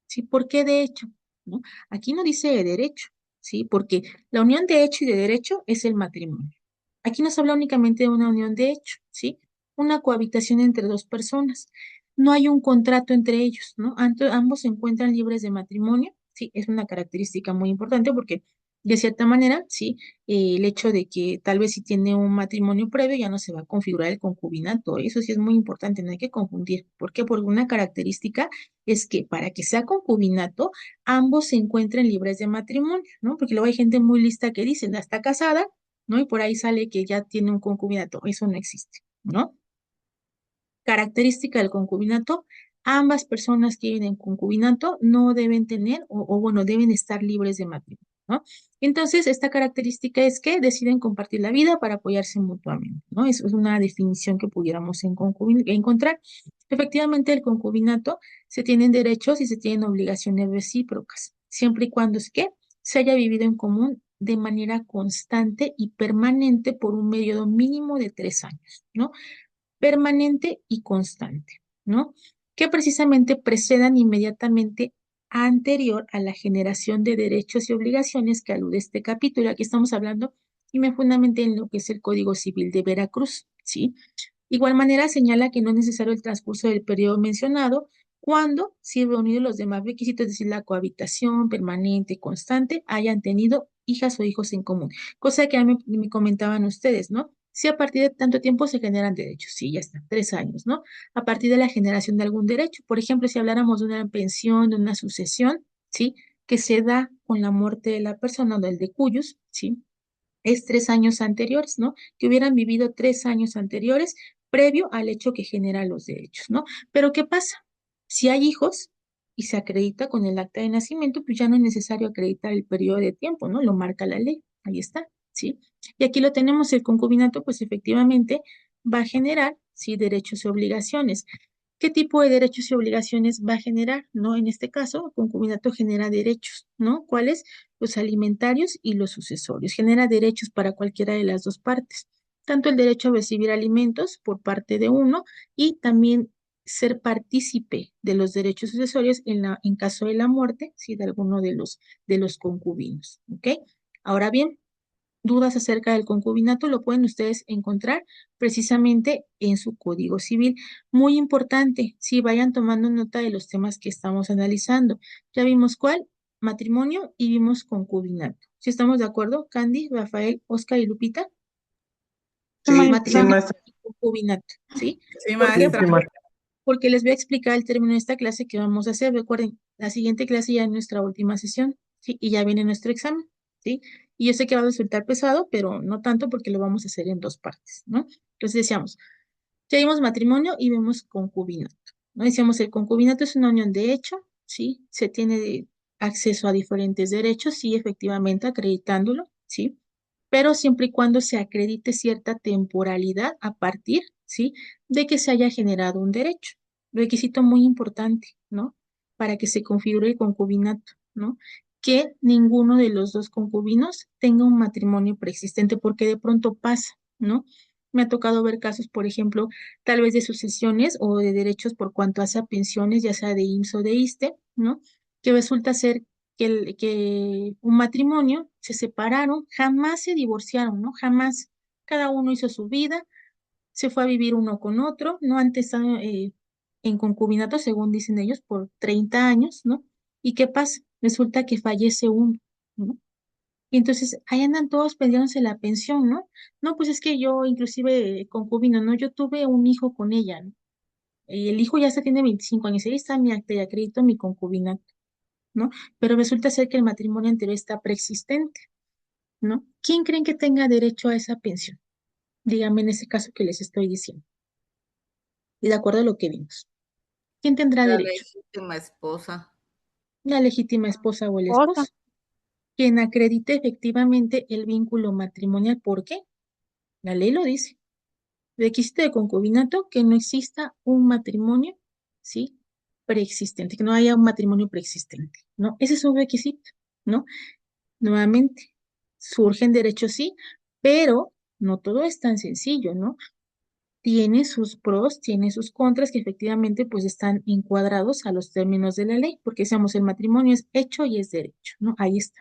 ¿sí? ¿Por qué de hecho? ¿No? Aquí no dice de derecho, ¿sí? Porque la unión de hecho y de derecho es el matrimonio. Aquí no se habla únicamente de una unión de hecho, ¿sí? Una cohabitación entre dos personas. No hay un contrato entre ellos, ¿no? Ambos se encuentran libres de matrimonio, sí, es una característica muy importante porque de cierta manera, sí, el hecho de que tal vez si tiene un matrimonio previo ya no se va a configurar el concubinato, eso sí es muy importante, no hay que confundir. ¿Por qué? Porque una característica es que para que sea concubinato, ambos se encuentren libres de matrimonio, ¿no? Porque luego hay gente muy lista que dice, "Ya está casada, ¿no? Y por ahí sale que ya tiene un concubinato, eso no existe, ¿no? Característica del concubinato, ambas personas que viven en concubinato no deben tener bueno, deben estar libres de matrimonio, ¿no? Entonces, esta característica es que deciden compartir la vida para apoyarse mutuamente, ¿no? Eso es una definición que pudiéramos encontrar. Efectivamente, el concubinato se tienen derechos y se tienen obligaciones recíprocas, siempre y cuando es que se haya vivido en común de manera constante y permanente por un periodo mínimo de 3 años, ¿no? Permanente y constante, ¿no? Que precisamente precedan inmediatamente anterior a la generación de derechos y obligaciones que alude este capítulo. Aquí estamos hablando y me fundamenté en lo que es el Código Civil de Veracruz, ¿sí? Igual manera señala que no es necesario el transcurso del periodo mencionado cuando, si reunidos los demás requisitos, es decir, la cohabitación permanente y constante, hayan tenido hijas o hijos en común. Cosa que me comentaban ustedes, ¿no? Si a partir de tanto tiempo se generan derechos, sí, ya está, 3 años, ¿no? A partir de la generación de algún derecho, por ejemplo, si habláramos de una pensión, de una sucesión, ¿sí? que se da con la muerte de la persona o del de cuyos, ¿sí? Es 3 años anteriores, ¿no? Que hubieran vivido 3 años anteriores previo al hecho que genera los derechos, ¿no? Pero ¿qué pasa? Si hay hijos y se acredita con el acta de nacimiento, pues ya no es necesario acreditar el periodo de tiempo, ¿no? Lo marca la ley, ahí está, ¿sí? Y aquí lo tenemos, el concubinato, pues efectivamente va a generar, sí, derechos y obligaciones. ¿Qué tipo de derechos y obligaciones va a generar? ¿No? En este caso, el concubinato genera derechos, ¿no? ¿Cuáles? Los alimentarios y los sucesorios. Genera derechos para cualquiera de las dos partes. Tanto el derecho a recibir alimentos por parte de uno y también ser partícipe de los derechos sucesorios en caso de la muerte, ¿sí? De alguno de los concubinos, ¿ok? Ahora bien, dudas acerca del concubinato lo pueden ustedes encontrar precisamente en su Código Civil. Muy importante, si vayan tomando nota de los temas que estamos analizando. Ya vimos cuál, matrimonio, y vimos concubinato. ¿Si estamos de acuerdo, Candy, Rafael, Oscar y Lupita? Sí, Sí, sí, maestra. Matrimonio maestra. y concubinato, ¿sí? Sí, ¿Por Sí, qué? maestra. sí, maestra. Porque les voy a explicar el término de esta clase que vamos a hacer. Recuerden, la siguiente clase ya es nuestra última sesión, ¿sí? Y ya viene nuestro examen, ¿sí? Y yo sé que va a resultar pesado, pero no tanto porque lo vamos a hacer en dos partes, ¿no? Entonces decíamos, ya vimos matrimonio y vemos concubinato, ¿no? Decíamos, el concubinato es una unión de hecho, ¿sí? Se tiene acceso a diferentes derechos, sí, efectivamente, acreditándolo, ¿sí? Pero siempre y cuando se acredite cierta temporalidad a partir, ¿sí? De que se haya generado un derecho. Requisito muy importante, ¿no? Para que se configure el concubinato, ¿no? Que ninguno de los dos concubinos tenga un matrimonio preexistente, porque de pronto pasa, ¿no? Me ha tocado ver casos, por ejemplo, tal vez de sucesiones o de derechos por cuanto hace a pensiones, ya sea de IMSS o de ISSSTE, ¿no? Que resulta ser que un matrimonio se separaron, jamás se divorciaron, ¿no? Jamás. Cada uno hizo su vida, se fue a vivir uno con otro, ¿no? Antes estaban en concubinato, según dicen ellos, por 30 años, ¿no? ¿Y qué pasa? Resulta que fallece uno, ¿no? Y entonces ahí andan todos peleándose la pensión, ¿no? No, pues es que yo, inclusive concubino, ¿no? Yo tuve un hijo con ella, ¿no? Y el hijo ya se tiene 25 años, ahí está mi acta y acredito mi concubinato, ¿no? Pero resulta ser que el matrimonio anterior está preexistente, ¿no? ¿Quién creen que tenga derecho a esa pensión? Díganme en ese caso que les estoy diciendo. Y de acuerdo a lo que vimos. ¿Quién tendrá La derecho? legítima esposa. La legítima esposa o el Otra. esposo. Quien acredite efectivamente el vínculo matrimonial. ¿Por qué? La ley lo dice. Requisito de concubinato, que no exista un matrimonio, ¿sí? Preexistente, que no haya un matrimonio preexistente, ¿no? Ese es un requisito, ¿no? Nuevamente, surgen derechos, sí, pero no todo es tan sencillo, ¿no? Tiene sus pros, tiene sus contras, que efectivamente pues están encuadrados a los términos de la ley, porque decíamos, el matrimonio es hecho y es derecho, ¿no? Ahí está.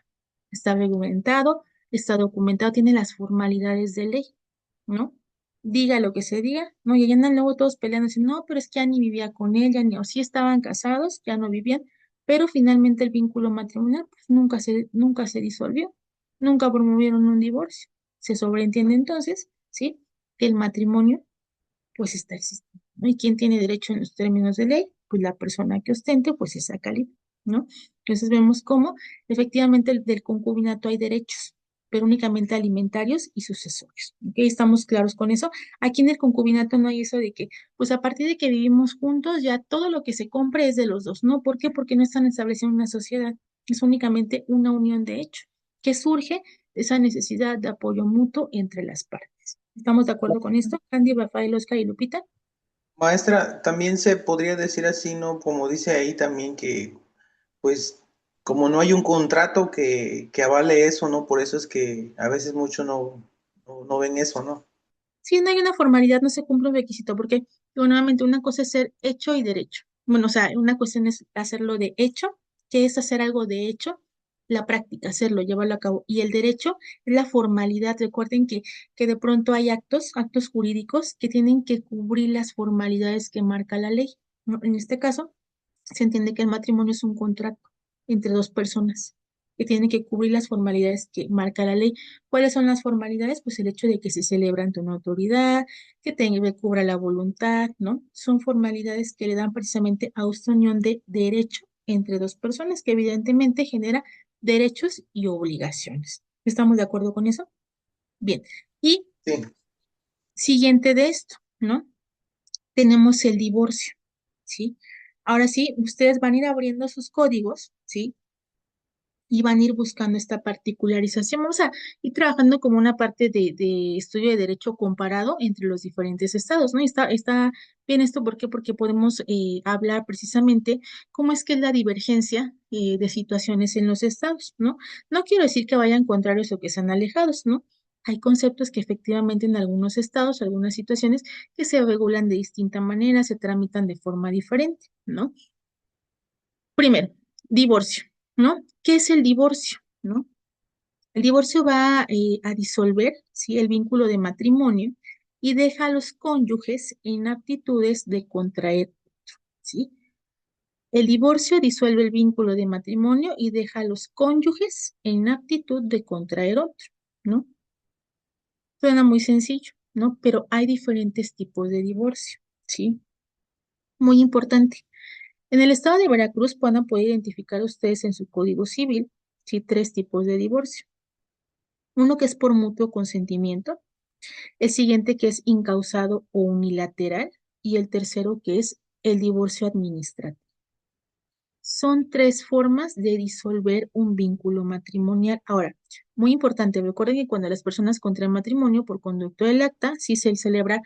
Está reglamentado, está documentado, tiene las formalidades de ley, ¿no? Diga lo que se diga, ¿no? Y ahí andan luego todos peleando, dicen, no, pero es que ya ni vivía con ella, ni, o sí estaban casados, ya no vivían, pero finalmente el vínculo matrimonial pues nunca se disolvió, nunca promovieron un divorcio. Se sobreentiende entonces, ¿sí? Que el matrimonio pues está existiendo, ¿no? ¿Y quién tiene derecho en los términos de ley? Pues la persona que ostente, pues esa calidad, ¿no? Entonces vemos cómo efectivamente del concubinato hay derechos, pero únicamente alimentarios y sucesorios, ¿ok? ¿Estamos claros con eso? Aquí en el concubinato no hay eso de que, pues a partir de que vivimos juntos, ya todo lo que se compre es de los dos, ¿no? ¿Por qué? Porque no están estableciendo una sociedad, es únicamente una unión de hecho, que surge de esa necesidad de apoyo mutuo entre las partes. ¿Estamos de acuerdo con esto? Candy, Rafael, Oscar y Lupita. Maestra, también se podría decir así, ¿no? Como dice ahí también que, pues, como no hay un contrato que avale eso, ¿no? Por eso es que a veces muchos no ven eso, ¿no? Si no hay una formalidad, no se cumple un requisito, porque digo, nuevamente una cosa es ser hecho y derecho. Bueno, o sea, una cuestión es hacerlo de hecho, que es hacer algo de hecho, la práctica, hacerlo, llevarlo a cabo. Y el derecho es la formalidad. Recuerden que de pronto hay actos jurídicos que tienen que cubrir las formalidades que marca la ley, ¿no? En este caso, se entiende que el matrimonio es un contrato entre dos personas que tienen que cubrir las formalidades que marca la ley. ¿Cuáles son las formalidades? Pues el hecho de que se celebra ante una autoridad, que cubra la voluntad, ¿no? Son formalidades que le dan precisamente a esta unión de derecho, entre dos personas que evidentemente genera derechos y obligaciones. ¿Estamos de acuerdo con eso? Bien. Y Sí. siguiente de esto, ¿no? Tenemos el divorcio, ¿sí? Ahora sí, ustedes van a ir abriendo sus códigos, ¿sí? Y van a ir buscando esta particularización. Vamos a ir trabajando como una parte de estudio de derecho comparado entre los diferentes estados, ¿no? Y está bien esto, ¿por qué? Porque podemos hablar precisamente cómo es que es la divergencia de situaciones en los estados, ¿no? No quiero decir que vayan contrarios o que sean alejados, ¿no? Hay conceptos que efectivamente en algunos estados, algunas situaciones que se regulan de distinta manera, se tramitan de forma diferente, ¿no? Primero, divorcio, ¿no? ¿Qué es el divorcio, no? El divorcio va a disolver, ¿sí? El vínculo de matrimonio y deja a los cónyuges en aptitudes de contraer, ¿sí? El divorcio disuelve el vínculo de matrimonio y deja a los cónyuges en aptitud de contraer otro, ¿no? Suena muy sencillo, ¿no? Pero hay diferentes tipos de divorcio, ¿sí? Muy importante. En el estado de Veracruz van a poder identificar ustedes en su código civil, ¿sí? Tres tipos de divorcio. Uno que es por mutuo consentimiento, el siguiente que es incausado o unilateral y el tercero que es el divorcio administrativo. Son tres formas de disolver un vínculo matrimonial. Ahora, muy importante, recuerden que cuando las personas contraen matrimonio por conducto del acta, sí se celebra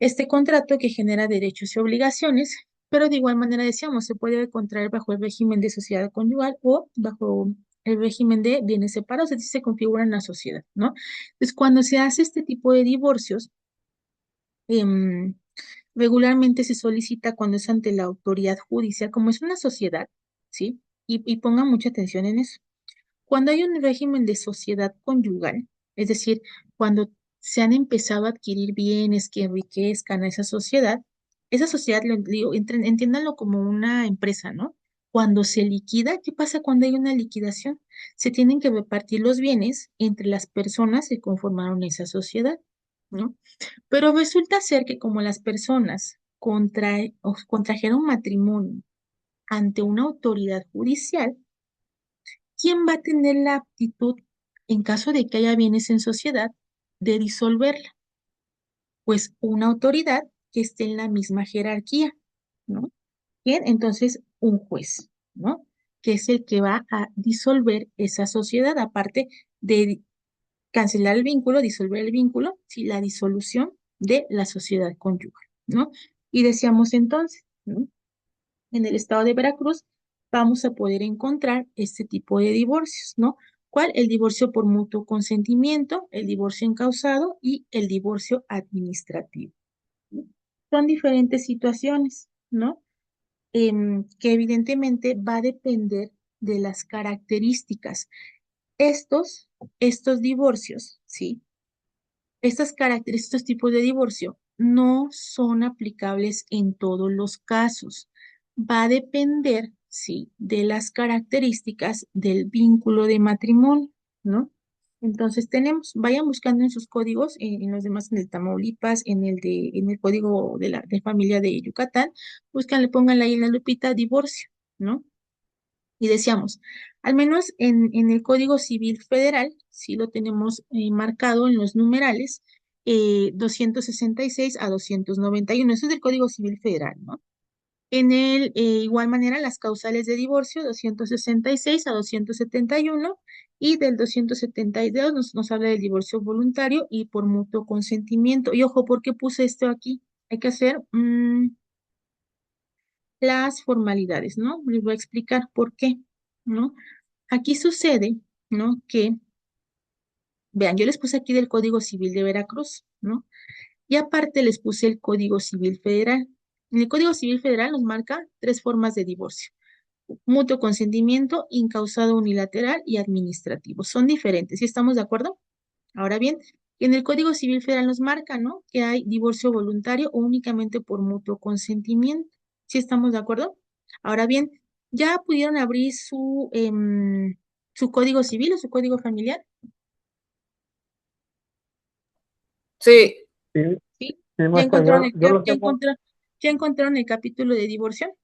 este contrato que genera derechos y obligaciones, pero de igual manera decíamos, se puede contraer bajo el régimen de sociedad conyugal o bajo el régimen de bienes separados, es decir, se configura en la sociedad, ¿no? Entonces, cuando se hace este tipo de divorcios, em, regularmente se solicita cuando es ante la autoridad judicial, como es una sociedad, ¿sí? Y pongan mucha atención en eso. Cuando hay un régimen de sociedad conyugal, es decir, cuando se han empezado a adquirir bienes que enriquezcan a esa sociedad, entiéndanlo como una empresa, ¿no? Cuando se liquida, ¿qué pasa cuando hay una liquidación? Se tienen que repartir los bienes entre las personas que conformaron esa sociedad, ¿no? Pero resulta ser que como las personas contrajeron matrimonio ante una autoridad judicial, ¿quién va a tener la aptitud, en caso de que haya bienes en sociedad, de disolverla? Pues una autoridad que esté en la misma jerarquía, ¿no? Bien, entonces un juez, ¿no? Que es el que va a disolver esa sociedad, aparte de cancelar el vínculo, disolver el vínculo, sí, la disolución de la sociedad conyugal, ¿no? Y decíamos entonces, ¿no? En el estado de Veracruz vamos a poder encontrar este tipo de divorcios, ¿no? ¿Cuál? El divorcio por mutuo consentimiento, el divorcio encausado y el divorcio administrativo, ¿no? Son diferentes situaciones, ¿no? Que evidentemente va a depender de las características. Estos, estos divorcios, ¿sí? Estas características, estos tipos de divorcio no son aplicables en todos los casos. Va a depender, sí, de las características del vínculo de matrimonio, ¿no? Entonces vayan buscando en sus códigos, en los demás, en el Tamaulipas, en el código de familia de Yucatán, búscanle, pónganle ahí en la lupita divorcio, ¿no? Y decíamos, al menos en el Código Civil Federal, sí lo tenemos marcado en los numerales 266 a 291. Eso es del Código Civil Federal, ¿no? En el igual manera, las causales de divorcio 266 a 271 y del 272 nos habla del divorcio voluntario y por mutuo consentimiento. Y ojo, ¿por qué puse esto aquí? Hay que hacer las formalidades, ¿no? Les voy a explicar por qué, ¿no? Aquí sucede, ¿no? Que, vean, yo les puse aquí del Código Civil de Veracruz, ¿no? Y aparte les puse el Código Civil Federal. En el Código Civil Federal nos marca tres formas de divorcio: mutuo consentimiento, incausado unilateral y administrativo. Son diferentes, ¿sí estamos de acuerdo? Ahora bien, en el Código Civil Federal nos marca, ¿no? Que hay divorcio voluntario o únicamente por mutuo consentimiento. ¿Sí estamos de acuerdo? Ahora bien, ¿ya pudieron abrir su código civil o su código familiar? Sí, Sí, ¿Sí? sí, ¿Ya maestra, yo, encontraron yo lo tengo. ya encontraron el capítulo de divorcio? ¿Sí? ¿Ya encontraron el capítulo de divorcio? Sí, ya encontraron el capítulo de divorcio. Sí, ya encontraron el capítulo de divorcio. Ya encontraron el capítulo de divorcio. Ya encontraron el capítulo de divorcio. Ya encontraron el capítulo de divorcio.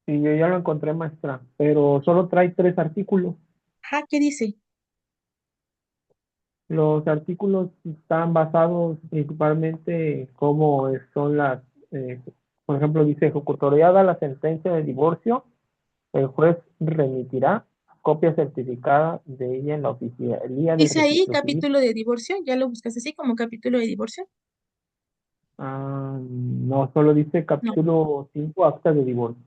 Sí, yo ya lo encontré, maestra, pero solo trae 3 artículos. Ajá, ¿qué dice? Los artículos están basados principalmente cómo son eh, por ejemplo, dice, ejecutoriada la sentencia de divorcio, el juez remitirá copia certificada de ella en la oficialía del Dice ahí registro civil. capítulo de divorcio, ¿ya lo buscaste así como capítulo de divorcio? No, solo dice No, capítulo 5 acta de divorcio.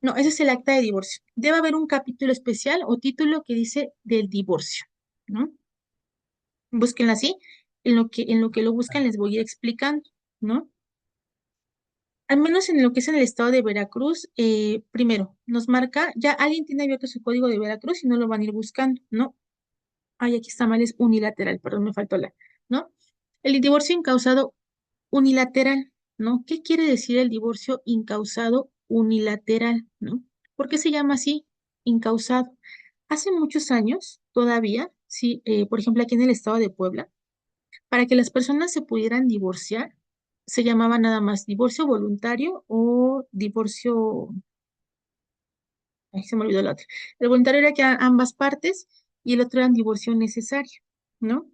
no, ese es el acta de divorcio. Debe haber un capítulo especial o título que dice del divorcio, ¿no? Búsquenlo así, en lo que lo buscan les voy a ir explicando, ¿no? Al menos en lo que es en el estado de Veracruz, primero, nos marca, ya alguien tiene abierto su código de Veracruz y no lo van a ir buscando, ¿no? Ay, aquí está mal, es unilateral, perdón, me faltó ¿no? El divorcio incausado unilateral, ¿no? ¿Qué quiere decir el divorcio incausado unilateral, ¿no? ¿Por qué se llama así, incausado? Hace muchos años, todavía, sí, por ejemplo, aquí en el estado de Puebla, para que las personas se pudieran divorciar, se llamaba nada más divorcio voluntario o divorcio, ay, se me olvidó el otro. El voluntario era que ambas partes y el otro era un divorcio necesario, ¿no?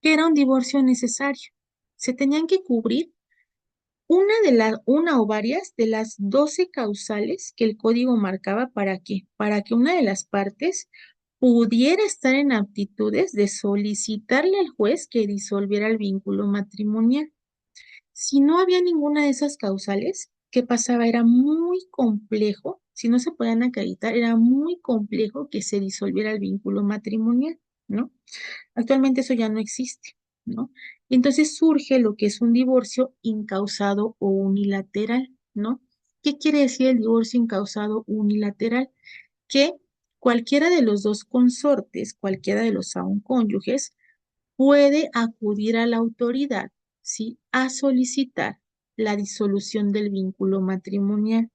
¿Qué era un divorcio necesario? Se tenían que cubrir una o varias de las 12 causales que el código marcaba. ¿Para qué? Para que una de las partes pudiera estar en aptitudes de solicitarle al juez que disolviera el vínculo matrimonial. Si no había ninguna de esas causales, ¿qué pasaba? Era muy complejo, si no se podían acreditar, era muy complejo que se disolviera el vínculo matrimonial, ¿no? Actualmente eso ya no existe, ¿no? Y entonces surge lo que es un divorcio incausado o unilateral, ¿no? ¿Qué quiere decir el divorcio incausado unilateral? Que cualquiera de los dos consortes, cualquiera de los aun cónyuges, puede acudir a la autoridad, ¿sí? A solicitar la disolución del vínculo matrimonial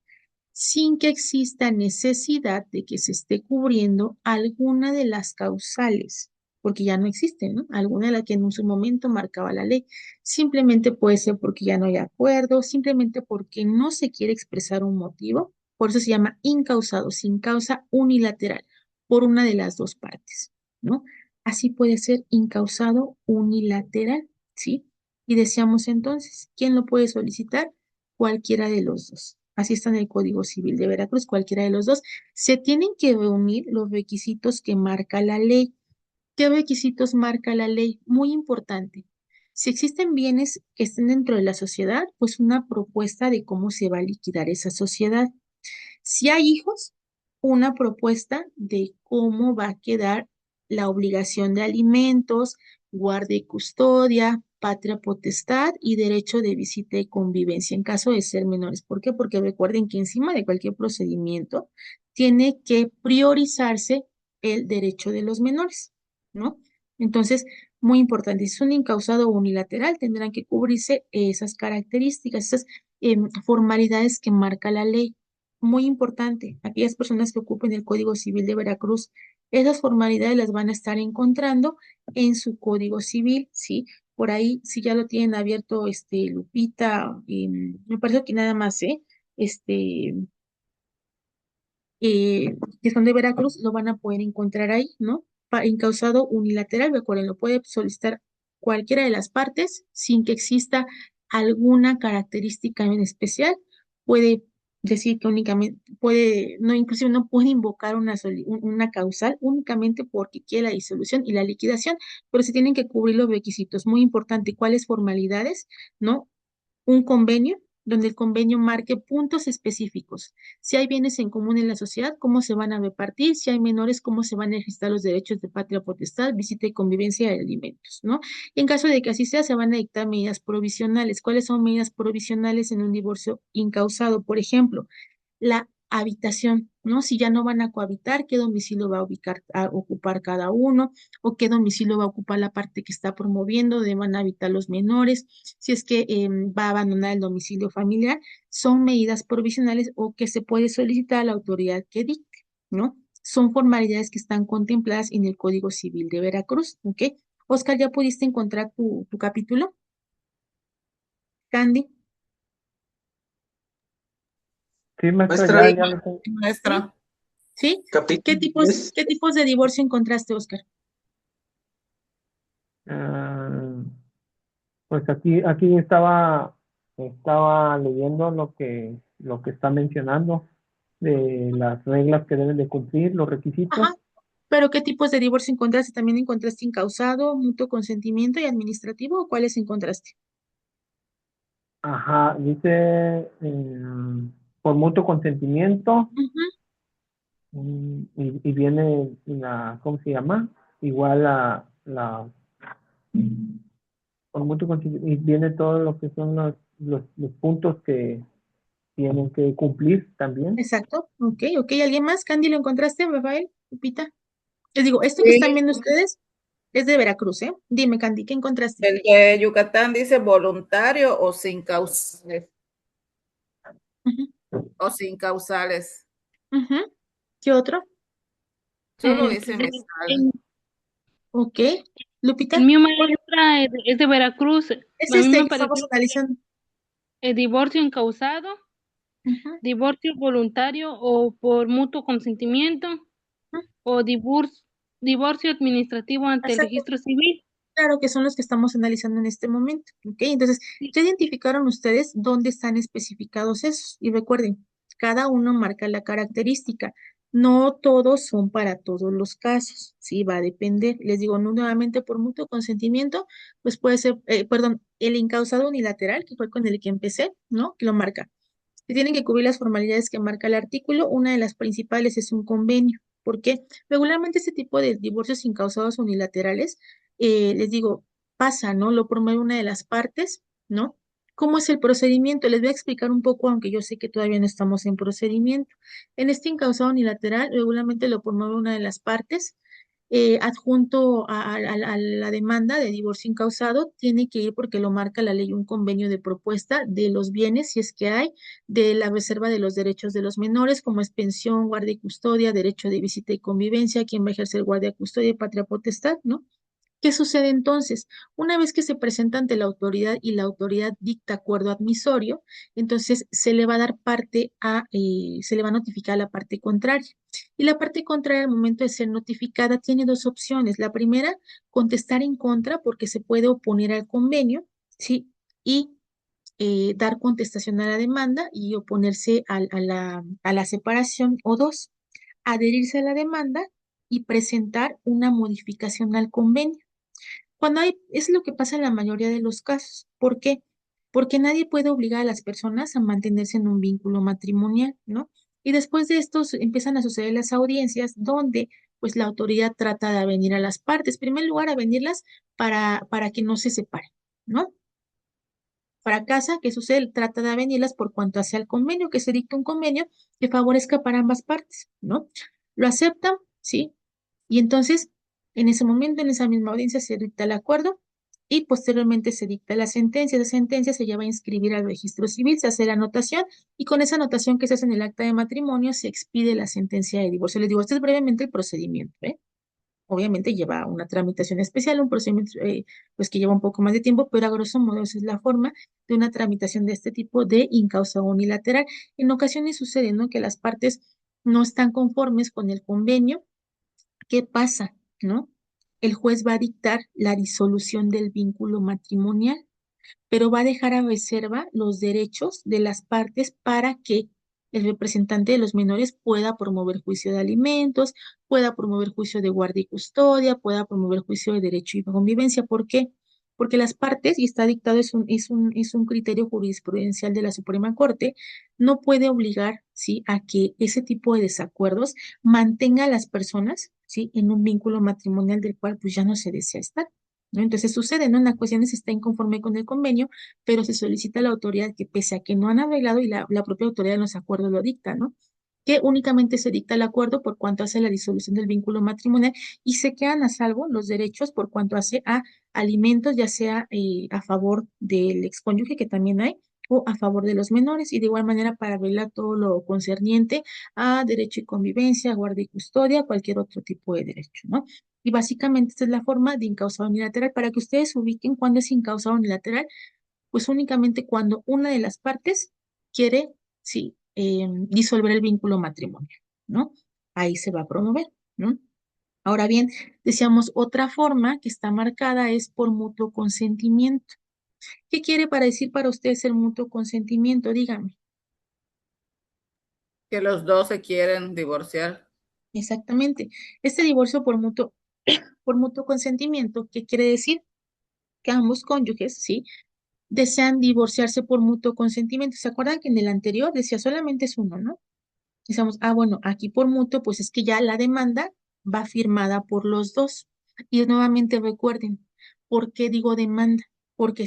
sin que exista necesidad de que se esté cubriendo alguna de las causales, porque ya no existe, ¿no? Alguna de las que en su momento marcaba la ley. Simplemente puede ser porque ya no hay acuerdo, simplemente porque no se quiere expresar un motivo, por eso se llama incausado, sin causa unilateral, por una de las dos partes, ¿no? Así puede ser incausado unilateral, ¿sí? Y decíamos entonces, ¿quién lo puede solicitar? Cualquiera de los dos. Así está en el Código Civil de Veracruz, cualquiera de los dos. Se tienen que reunir los requisitos que marca la ley. ¿Qué requisitos marca la ley? Muy importante. Si existen bienes que estén dentro de la sociedad, pues una propuesta de cómo se va a liquidar esa sociedad. Si hay hijos, una propuesta de cómo va a quedar la obligación de alimentos, guarda y custodia, patria potestad y derecho de visita y convivencia en caso de ser menores. ¿Por qué? Porque recuerden que encima de cualquier procedimiento tiene que priorizarse el derecho de los menores, ¿no? Entonces, muy importante, si es un incausado unilateral, tendrán que cubrirse esas características, esas formalidades que marca la ley. Muy importante, aquellas personas que ocupen el Código Civil de Veracruz, esas formalidades las van a estar encontrando en su Código Civil, ¿sí? Por ahí, si ya lo tienen abierto, Lupita, me parece que nada más, Este, que son de Veracruz, lo van a poder encontrar ahí, ¿no? Incausado unilateral, recuerden, lo puede solicitar cualquiera de las partes sin que exista alguna característica en especial. Puede decir que únicamente puede, no, inclusive no puede invocar una causal únicamente porque quiere la disolución y la liquidación, pero se tienen que cubrir los requisitos. Muy importante, cuáles formalidades, ¿no? Un convenio donde el convenio marque puntos específicos. Si hay bienes en común en la sociedad, cómo se van a repartir, si hay menores, cómo se van a registrar los derechos de patria potestad, visita y convivencia de alimentos, ¿no? En caso de que así sea, se van a dictar medidas provisionales. ¿Cuáles son medidas provisionales en un divorcio incausado? Por ejemplo, la habitación, ¿no? Si ya no van a cohabitar, qué domicilio va a ocupar cada uno, o qué domicilio va a ocupar la parte que está promoviendo, donde van a habitar los menores, si es que va a abandonar el domicilio familiar, son medidas provisionales o que se puede solicitar a la autoridad que dicte, ¿no? Son formalidades que están contempladas en el Código Civil de Veracruz, ¿ok? Oscar, ¿ya pudiste encontrar tu capítulo? Candy, Sí, maestra, Maestra, ya lo tengo. Maestra. ¿Sí? capítulo 10. ¿Qué tipos de divorcio encontraste, Oscar? Ah, pues aquí estaba leyendo lo que está mencionando de las reglas que deben de cumplir, los requisitos. Ajá. ¿Pero qué tipos de divorcio encontraste? ¿También encontraste incausado, mutuo consentimiento y administrativo o cuáles encontraste? Ajá, dice por mutuo consentimiento. Ujú. Y viene ¿cómo se llama? Igual por mutuo consentimiento, y viene todo lo que son los puntos que tienen que cumplir también. Exacto. Ok, ok. ¿Alguien más? ¿Candy lo encontraste, Rafael? Lupita. Les digo, esto que están Sí, viendo ustedes es de Veracruz, ¿eh? Dime, Candy, ¿qué encontraste? el de Yucatán dice voluntario Ujú, o sin causales. ujú. ¿Qué otro? Solo Pues ese me sale. Ok. Lupita, el mío, ¿cuál maestra, es de Veracruz. A es mí este me que estamos pareció analizando? el divorcio incausado, Ujú, divorcio voluntario o por mutuo consentimiento, ujú. o divorcio administrativo ante el Exacto. registro civil. Claro que son los que estamos analizando en este momento. ¿Ok? Entonces, Sí. ya identificaron ustedes dónde están especificados esos. Y recuerden, cada uno marca la característica. No todos son para todos los casos. Sí, va a depender. Les digo nuevamente por mutuo consentimiento, pues puede ser, perdón, el incausado unilateral, que fue con el que empecé, ¿no? Que lo marca. Se tienen que cubrir las formalidades que marca el artículo. Una de las principales es un convenio. ¿Por qué? Regularmente este tipo de divorcios incausados unilaterales, les digo, pasa, ¿no? Lo promueve una de las partes, ¿no? ¿Cómo es el procedimiento? Les voy a explicar un poco, aunque yo sé que todavía no estamos en procedimiento. En este incausado unilateral, regularmente lo promueve una de las partes. Adjunto a la demanda de divorcio incausado, tiene que ir porque lo marca la ley un convenio de propuesta de los bienes, si es que hay, de la reserva de los derechos de los menores, como es pensión, guardia y custodia, derecho de visita y convivencia, quién va a ejercer guardia, custodia y patria potestad, ¿no? ¿Qué sucede entonces? Una vez que se presenta ante la autoridad y la autoridad dicta acuerdo admisorio, entonces se le va a dar se le va a notificar a la parte contraria. Y la parte contraria al momento de ser notificada tiene dos opciones. La primera, contestar en contra porque se puede oponer al convenio, ¿sí? Y dar contestación a la demanda y oponerse a la separación. O dos, adherirse a la demanda y presentar una modificación al convenio. Es lo que pasa en la mayoría de los casos. ¿Por qué? Porque nadie puede obligar a las personas a mantenerse en un vínculo matrimonial, ¿no? Y después de esto empiezan a suceder las audiencias donde pues la autoridad trata de avenir a las partes, en primer lugar, avenirlas para que no se separen, ¿no? Fracasa, ¿qué sucede? Trata de avenirlas por cuanto hace al convenio, que se dicta un convenio que favorezca para ambas partes, ¿no? Lo aceptan, ¿sí? Y entonces, en ese momento, en esa misma audiencia, se dicta el acuerdo y posteriormente se dicta la sentencia. Esa sentencia se lleva a inscribir al registro civil, se hace la anotación y con esa anotación que se hace en el acta de matrimonio se expide la sentencia de divorcio. Les digo, este es brevemente el procedimiento, ¿eh? Obviamente lleva una tramitación especial, un procedimiento pues que lleva un poco más de tiempo, pero a grosso modo esa es la forma de una tramitación de este tipo de incausa unilateral. En ocasiones sucede, ¿no? Que las partes no están conformes con el convenio. ¿Qué pasa? ¿No? El juez va a dictar la disolución del vínculo matrimonial, pero va a dejar a reserva los derechos de las partes para que el representante de los menores pueda promover juicio de alimentos, pueda promover juicio de guardia y custodia, pueda promover juicio de derecho y convivencia. ¿Por qué? Porque las partes, y está dictado, es un criterio jurisprudencial de la Suprema Corte, no puede obligar, ¿sí?, a que ese tipo de desacuerdos mantenga a las personas, ¿sí?, en un vínculo matrimonial del cual pues ya no se desea estar. ¿No? Entonces sucede, ¿no? En ocasiones está inconforme con el convenio, pero se solicita a la autoridad que pese a que no han arreglado y la propia autoridad en los acuerdos lo dicta, ¿no? Que únicamente se dicta el acuerdo por cuanto hace a la disolución del vínculo matrimonial y se quedan a salvo los derechos por cuanto hace a alimentos, ya sea a favor del excónyuge, que también hay, o a favor de los menores, y de igual manera para velar todo lo concerniente a derecho y convivencia, guardia y custodia, cualquier otro tipo de derecho, ¿no? Y básicamente esta es la forma de incausado unilateral para que ustedes ubiquen cuándo es incausado unilateral, pues únicamente cuando una de las partes quiere, sí, disolver el vínculo matrimonial, ¿no? Ahí se va a promover, ¿no? Ahora bien, decíamos otra forma que está marcada es por mutuo consentimiento. ¿Qué quiere para decir para ustedes el mutuo consentimiento? Díganme. Que los dos se quieren divorciar. Exactamente. Este divorcio por mutuo consentimiento, ¿qué quiere decir? Que ambos cónyuges, ¿sí? Desean divorciarse por mutuo consentimiento. ¿Se acuerdan que en el anterior decía solamente es uno, ¿no? Decíamos, bueno, aquí por mutuo, pues es que ya la demanda va firmada por los dos. Y nuevamente recuerden, ¿por qué digo demanda? Porque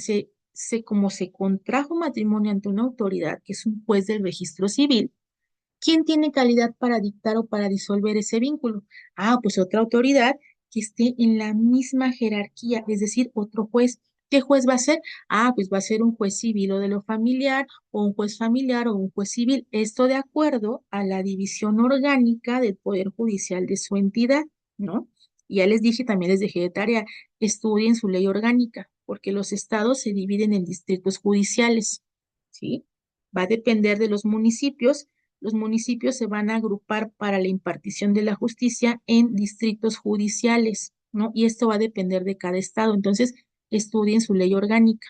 como se contrajo matrimonio ante una autoridad, que es un juez del registro civil, ¿quién tiene calidad para dictar o para disolver ese vínculo? Pues otra autoridad que esté en la misma jerarquía, es decir, otro juez. ¿Qué juez va a ser? Pues va a ser un juez civil o de lo familiar, o un juez familiar o un juez civil. Esto de acuerdo a la división orgánica del Poder Judicial de su entidad, ¿no? Y ya les dije, también les dejé de tarea, estudien su ley orgánica, porque los estados se dividen en distritos judiciales, ¿sí? Va a depender de los municipios se van a agrupar para la impartición de la justicia en distritos judiciales, ¿no? Y esto va a depender de cada estado. Entonces, estudien su ley orgánica,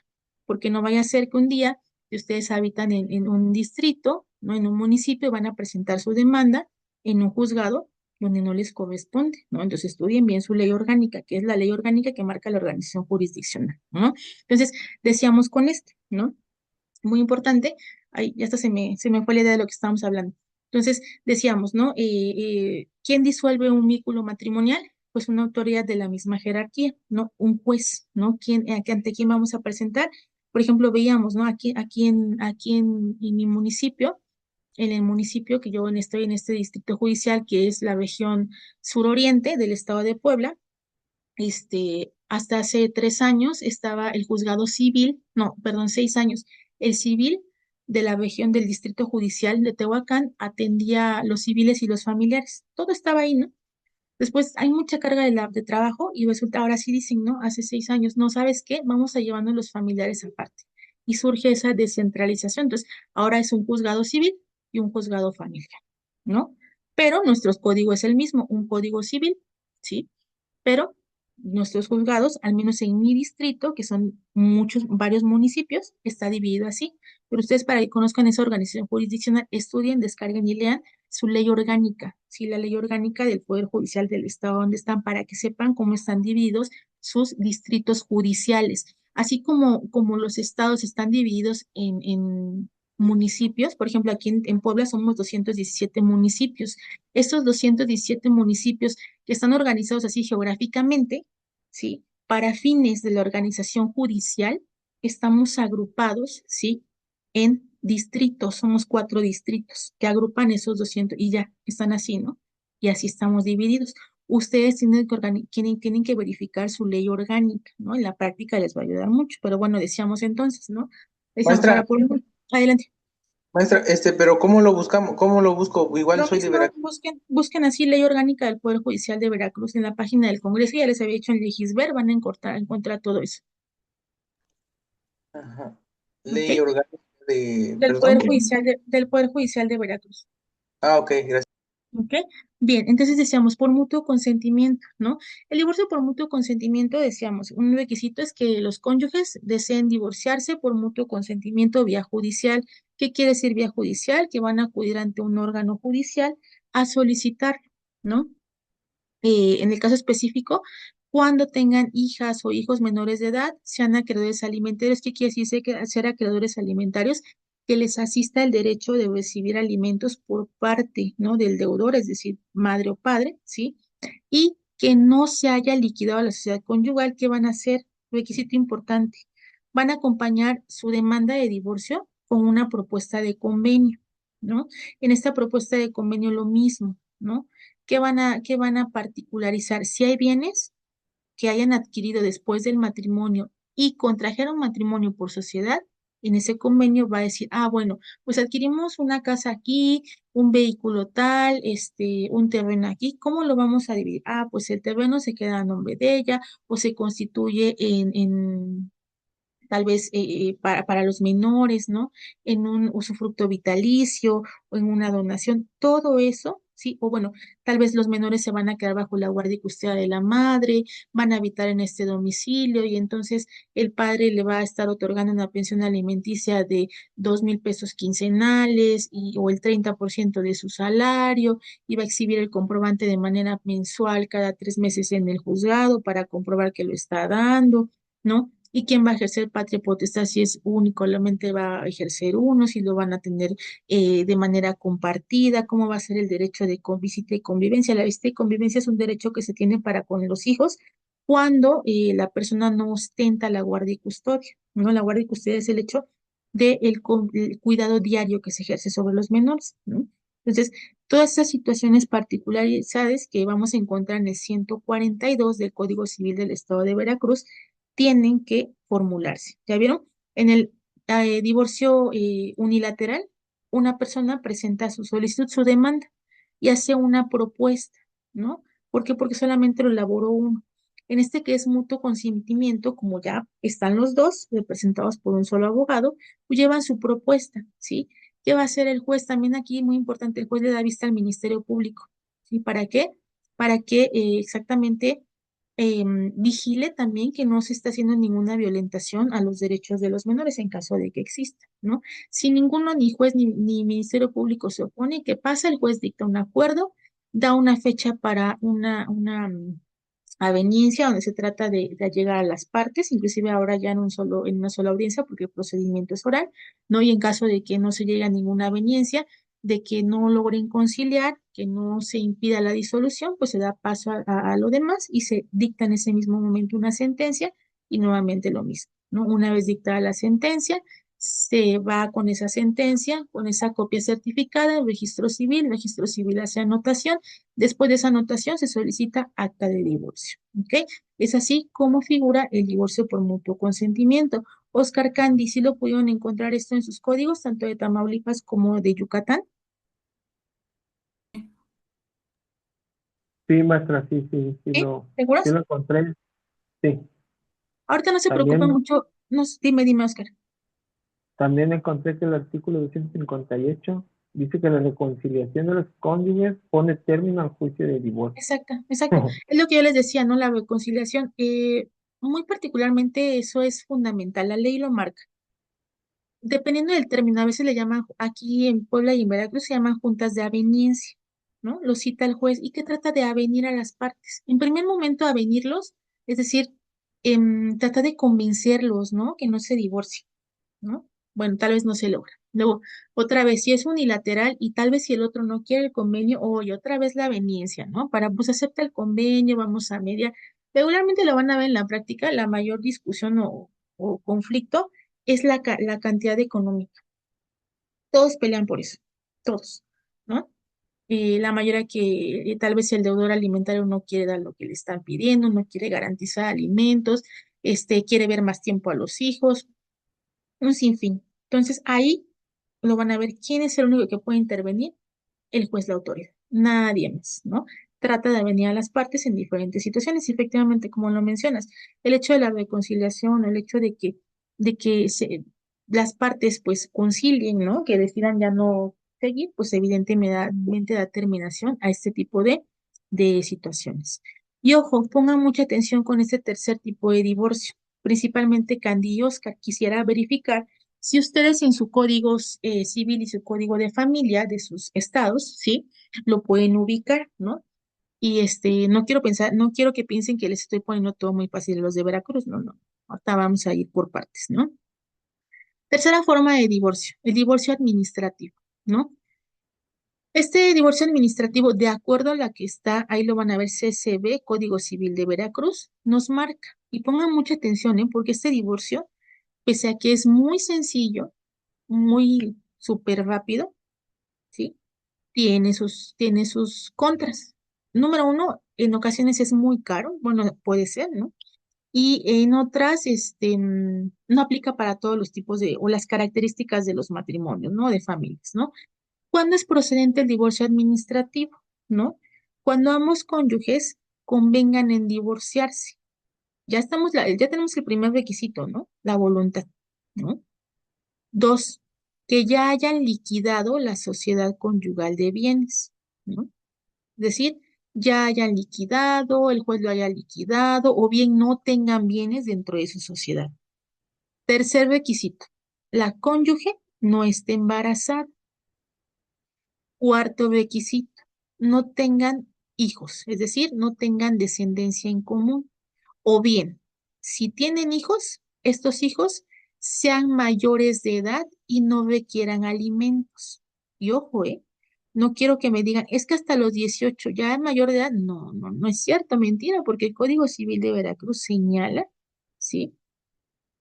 porque no vaya a ser que un día, si ustedes habitan en un distrito, ¿no? En un municipio, van a presentar su demanda en un juzgado donde no les corresponde, ¿no? Entonces, estudien bien su ley orgánica, que es la ley orgánica que marca la organización jurisdiccional, ¿no? Entonces, decíamos con este, ¿no? Muy importante, ahí ya hasta se me fue la idea de lo que estábamos hablando. Entonces, decíamos, ¿no? ¿Quién disuelve un vínculo matrimonial? Pues una autoridad de la misma jerarquía, ¿no? Un juez, ¿no? ¿Ante quién vamos a presentar? Por ejemplo, veíamos, ¿no? En mi municipio, en el municipio que yo estoy en este distrito judicial, que es la región suroriente del estado de Puebla, hasta hace 3 años estaba el juzgado civil, no, perdón, 6 años, el civil de la región del Distrito Judicial de Tehuacán atendía a los civiles y los familiares. Todo estaba ahí, ¿no? Después hay mucha carga de trabajo y resulta, ahora sí dicen, ¿no? Hace 6 años, no, ¿sabes qué? Vamos a llevarnos los familiares aparte. Y surge esa descentralización. Entonces, ahora es un juzgado civil y un juzgado familiar, ¿no? Pero nuestro código es el mismo, un código civil, ¿sí? Pero nuestros juzgados, al menos en mi distrito, que son varios municipios, está dividido así. Pero ustedes para que conozcan esa organización jurisdiccional, estudien, descarguen y lean su ley orgánica, ¿sí? La ley orgánica del Poder Judicial del Estado donde están, para que sepan cómo están divididos sus distritos judiciales. Así como los estados están divididos en municipios, por ejemplo, aquí en Puebla somos 217 municipios. Estos 217 municipios que están organizados así geográficamente, ¿sí? Para fines de la organización judicial, estamos agrupados, ¿sí? En distritos, somos 4 distritos que agrupan esos 200 y ya están así, ¿no? Y así estamos divididos. Ustedes tienen que verificar su ley orgánica, ¿no? En la práctica les va a ayudar mucho, pero bueno, decíamos entonces, ¿no? Decíamos Maestra, ahora por adelante. maestra, pero ¿cómo lo buscamos? ¿Cómo lo busco? Igual Lo soy de mismo, Veracruz. busquen así Ley Orgánica del Poder Judicial de Veracruz en la página del Congreso, ya les había hecho en Legisver, van a encontrar todo eso, Ajá. ¿ok? Ley orgánica Del perdón. Del Poder Judicial de Veracruz, Ok, gracias. ¿ok? Bien, entonces decíamos por mutuo consentimiento, ¿no? El divorcio por mutuo consentimiento, decíamos, un requisito es que los cónyuges deseen divorciarse por mutuo consentimiento vía judicial. ¿Qué quiere decir vía judicial? Que van a acudir ante un órgano judicial a solicitar, ¿no? En el caso específico, cuando tengan hijas o hijos menores de edad, sean acreedores alimentarios. ¿Qué quiere decir ser acreedores alimentarios? Que les asista el derecho de recibir alimentos por parte, ¿no? Del deudor, es decir, madre o padre, ¿sí? Y que no se haya liquidado la sociedad conyugal. ¿Qué van a hacer? Requisito importante. Van a acompañar su demanda de divorcio con una propuesta de convenio, ¿no? En esta propuesta de convenio lo mismo, ¿no? ¿Qué van a particularizar? Si hay bienes que hayan adquirido después del matrimonio y contrajeron matrimonio por sociedad, en ese convenio va a decir, bueno, pues adquirimos una casa aquí, un vehículo tal, un terreno aquí, ¿cómo lo vamos a dividir? Pues el terreno se queda a nombre de ella o se constituye tal vez para los menores, ¿no? En un usufructo vitalicio o en una donación, todo eso, ¿sí? O bueno, tal vez los menores se van a quedar bajo la guardia y custodia de la madre, van a habitar en este domicilio y entonces el padre le va a estar otorgando una pensión alimenticia de 2,000 pesos quincenales o el 30% de su salario y va a exhibir el comprobante de manera mensual cada 3 meses en el juzgado para comprobar que lo está dando, ¿no? ¿Y quién va a ejercer patria potestad? Si es único, solamente va a ejercer uno, si lo van a tener de manera compartida, cómo va a ser el derecho de visita y convivencia. La visita y convivencia es un derecho que se tiene para con los hijos cuando la persona no ostenta la guardia y custodia, ¿no? La guardia y custodia es el hecho del el cuidado diario que se ejerce sobre los menores, ¿no? Entonces, todas estas situaciones particularidades que vamos a encontrar en el 142 del Código Civil del Estado de Veracruz tienen que formularse. ¿Ya vieron? En el divorcio unilateral, una persona presenta su solicitud, su demanda y hace una propuesta, ¿no? ¿Por qué? Porque solamente lo elaboró uno. En este que es mutuo consentimiento, como ya están los dos representados por un solo abogado, pues llevan su propuesta, ¿sí? ¿Qué va a hacer el juez? También aquí, muy importante, el juez le da vista al Ministerio Público, ¿sí? ¿Para qué? Para que exactamente vigile también que no se está haciendo ninguna violentación a los derechos de los menores en caso de que exista, ¿no? Si ninguno, ni juez ni Ministerio Público se opone, ¿qué pasa? El juez dicta un acuerdo, da una fecha para una aveniencia donde se trata de llegar a las partes, inclusive ahora ya en una sola audiencia porque el procedimiento es oral, ¿no? Y en caso de que no se llegue a ninguna aveniencia, de que no logren conciliar, que no se impida la disolución, pues se da paso a lo demás y se dicta en ese mismo momento una sentencia y nuevamente lo mismo, ¿no? Una vez dictada la sentencia, se va con esa sentencia, con esa copia certificada, el registro civil hace anotación. Después de esa anotación se solicita acta de divorcio, ¿ok? Es así como figura el divorcio por mutuo consentimiento. Oscar Candy, ¿sí lo pudieron encontrar esto en sus códigos, tanto de Tamaulipas como de Yucatán? Sí, maestra, sí, sí, ¿Sí? ¿Seguros? sí lo encontré. Sí, Ahorita no se preocupen también, mucho. No, dime, Oscar. también encontré que el artículo 258 dice que la reconciliación de los cónyuges pone término al juicio de divorcio. Exacto, exacto. Es lo que yo les decía, ¿no? La reconciliación. Muy particularmente eso es fundamental. La ley lo marca. Dependiendo del término, a veces le llaman, aquí en Puebla y en Veracruz se llaman juntas de aveniencia, ¿no? Lo cita el juez y que trata de avenir a las partes. En primer momento, avenirlos, es decir, trata de convencerlos, ¿no? Que no se divorcien, ¿no? Bueno, tal vez no se logra. Luego, otra vez, si es unilateral y tal vez si el otro no quiere el convenio, oye, otra vez la aveniencia, ¿no? Para, pues acepta el convenio, vamos a mediar. Regularmente lo van a ver en la práctica, la mayor discusión o conflicto es la cantidad económica. Todos pelean por eso, todos, ¿no? La mayoría que tal vez el deudor alimentario no quiere dar lo que le están pidiendo, no quiere garantizar alimentos, quiere ver más tiempo a los hijos, un sinfín. Entonces ahí lo van a ver quién es el único que puede intervenir, el juez, la autoridad, nadie más, ¿no? Trata de venir a las partes en diferentes situaciones, y efectivamente, como lo mencionas, el hecho de la reconciliación, el hecho las partes pues concilien, ¿no? Que decidan ya no seguir, pues evidentemente da terminación a este tipo de situaciones. Y ojo, pongan mucha atención con este tercer tipo de divorcio, principalmente Candy y Oscar. Quisiera verificar si ustedes en su código civil y su código de familia de sus estados, ¿sí? Lo pueden ubicar, ¿no? Y no quiero que piensen que les estoy poniendo todo muy fácil a los de Veracruz, no, no. Ahorita vamos a ir por partes, ¿no? Tercera forma de divorcio, el divorcio administrativo, ¿no? Este divorcio administrativo, de acuerdo a la que está, ahí lo van a ver, CCB, Código Civil de Veracruz, nos marca. Y pongan mucha atención, ¿eh? Porque este divorcio, pese a que es muy sencillo, muy súper rápido, ¿sí? Tiene sus contras. Número uno, en ocasiones es muy caro, bueno, puede ser, ¿no? Y en otras, no aplica para todos los tipos o las características de los matrimonios, ¿no? De familias, ¿no? ¿Cuándo es procedente el divorcio administrativo? ¿No? Cuando ambos cónyuges convengan en divorciarse, Ya tenemos el primer requisito, ¿no? La voluntad, ¿no? Dos, que ya hayan liquidado la sociedad conyugal de bienes, ¿no? Es decir, ya hayan liquidado, el juez lo haya liquidado, o bien no tengan bienes dentro de su sociedad. Tercer requisito, la cónyuge no esté embarazada. Cuarto requisito, no tengan hijos, es decir, no tengan descendencia en común. O bien, si tienen hijos, estos hijos sean mayores de edad y no requieran alimentos. Y ojo, no quiero que me digan, es que hasta los 18 ya es mayor de edad. No, no, no es cierto, mentira, porque el Código Civil de Veracruz señala, ¿sí?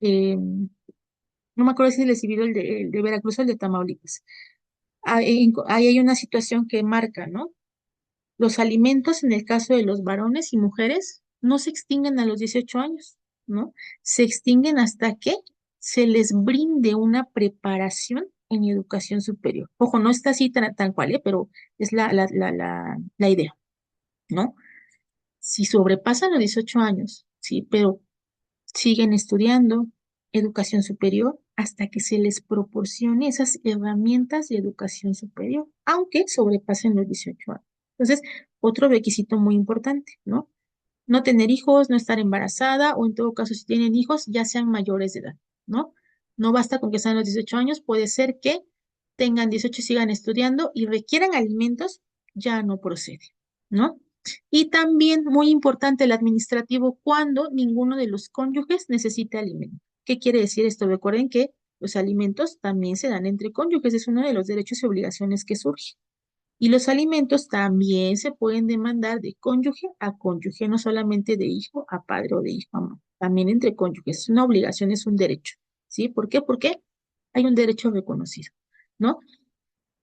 Eh, no me acuerdo si es el civil o el de Veracruz o el de Tamaulipas. Ahí hay una situación que marca, ¿no? Los alimentos en el caso de los varones y mujeres no se extinguen a los 18 años, ¿no? Se extinguen hasta que se les brinde una preparación en educación superior. Ojo, no está así tan cual, pero es la idea, ¿no? Si sobrepasan los 18 años, sí, pero siguen estudiando educación superior hasta que se les proporcione esas herramientas de educación superior, aunque sobrepasen los 18 años. Entonces, otro requisito muy importante, ¿no? No tener hijos, no estar embarazada o en todo caso si tienen hijos, ya sean mayores de edad, ¿no? No basta con que sean los 18 años, puede ser que tengan 18 y sigan estudiando y requieran alimentos, ya no procede, ¿no? Y también, muy importante, el administrativo cuando ninguno de los cónyuges necesita alimento. ¿Qué quiere decir esto? Recuerden que los alimentos también se dan entre cónyuges, es uno de los derechos y obligaciones que surge. Y los alimentos también se pueden demandar de cónyuge a cónyuge, no solamente de hijo a padre o de hijo a mamá, también entre cónyuges. Es una obligación, es un derecho, ¿sí? ¿Por qué? Porque hay un derecho reconocido, ¿no?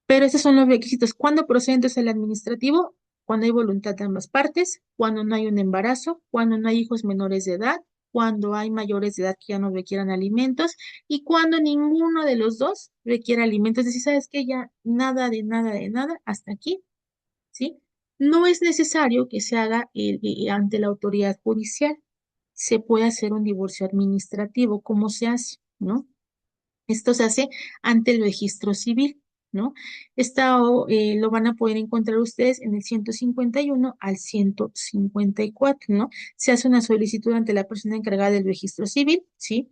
Pero esos son los requisitos. ¿Cuándo procede entonces el administrativo? Cuando hay voluntad de ambas partes, cuando no hay un embarazo, cuando no hay hijos menores de edad, cuando hay mayores de edad que ya no requieran alimentos y cuando ninguno de los dos requiere alimentos. Es decir, ¿sabes qué? Ya nada de nada de nada, hasta aquí, ¿sí? No es necesario que se haga ante la autoridad judicial. Se puede hacer un divorcio administrativo, ¿cómo se hace? ¿No? Esto se hace ante el registro civil, ¿no? Lo van a poder encontrar ustedes en el 151 al 154, ¿no? Se hace una solicitud ante la persona encargada del registro civil, ¿sí?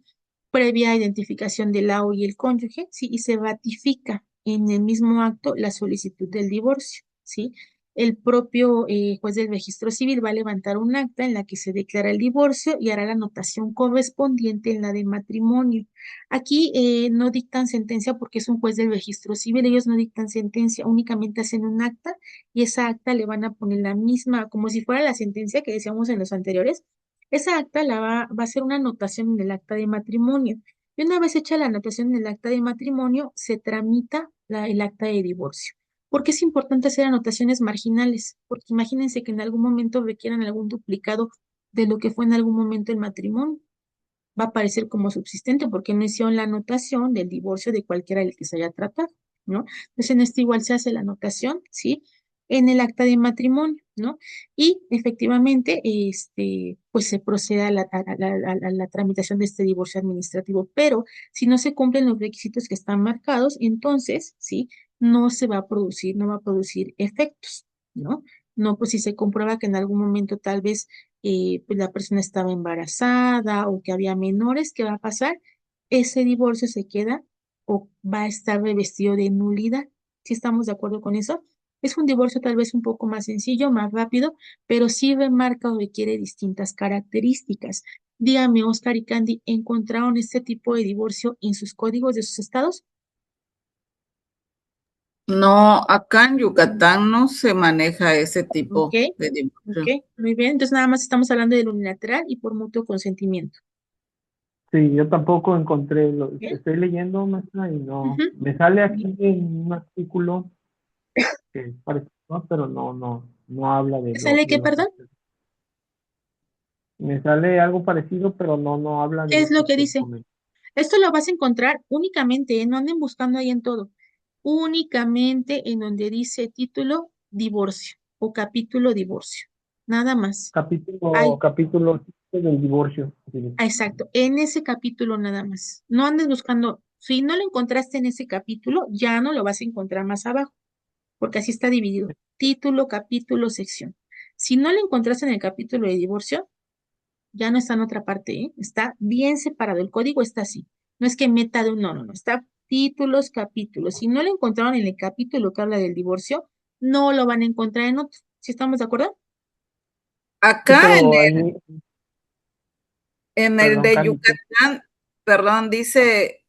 Previa identificación del lao y el cónyuge, ¿sí? Y se ratifica en el mismo acto la solicitud del divorcio, ¿sí? El propio juez del registro civil va a levantar un acta en la que se declara el divorcio y hará la anotación correspondiente en la de matrimonio. Aquí no dictan sentencia porque es un juez del registro civil, ellos no dictan sentencia, únicamente hacen un acta y esa acta le van a poner la misma, como si fuera la sentencia que decíamos en los anteriores. Esa acta va a ser una anotación en el acta de matrimonio. Y una vez hecha la anotación en el acta de matrimonio, se tramita el acta de divorcio. ¿Por qué es importante hacer anotaciones marginales? Porque imagínense que en algún momento requieran algún duplicado de lo que fue en algún momento el matrimonio. Va a aparecer como subsistente porque no hicieron la anotación del divorcio de cualquiera del que se haya tratado, ¿no? Entonces en este igual se hace la anotación, ¿sí? En el acta de matrimonio, ¿no? Y efectivamente, pues se procede a la tramitación de este divorcio administrativo, pero si no se cumplen los requisitos que están marcados, entonces, ¿sí? No se va a producir, no va a producir efectos, ¿no? No, pues si se comprueba que en algún momento tal vez pues la persona estaba embarazada o que había menores, ¿qué va a pasar? Ese divorcio se queda o va a estar revestido de nulidad. ¿Sí estamos de acuerdo con eso? Es un divorcio tal vez un poco más sencillo, más rápido, pero sí remarca o requiere distintas características. Dígame, Oscar y Candy, ¿encontraron este tipo de divorcio en sus códigos de sus estados? No, acá en Yucatán no se maneja ese Ok, tipo de ok, divorcio. muy bien. Entonces nada más estamos hablando del unilateral y por mutuo consentimiento. Sí, yo tampoco encontré, ¿Bien? estoy leyendo, maestra, y no, Ujú. me sale aquí en un artículo que parece, ¿no? Pero no habla ¿Te sale de qué, lo que perdón? usted, me sale algo parecido, pero no habla de ¿Qué es lo que lo que usted dice? comenta. Esto lo vas a encontrar únicamente, no anden buscando ahí en todo, únicamente en donde dice título divorcio o capítulo divorcio, nada más. Capítulo, Hay, capítulo del divorcio civil. Exacto, en ese capítulo nada más. No andes buscando, si no lo encontraste en ese capítulo, ya no lo vas a encontrar más abajo, porque así está dividido. Título, capítulo, sección. Si no lo encontraste en el capítulo de divorcio, ya no está en otra parte, ¿eh? Está bien separado. El código está así. No es que meta de un, no, no, no. Está títulos, capítulos. Si no lo encontraron en el capítulo que habla del divorcio, no lo van a encontrar en otro. ¿Sí estamos de acuerdo? Sí, Acá pero ahí, en el perdón, de Candy, Yucatán, perdón, dice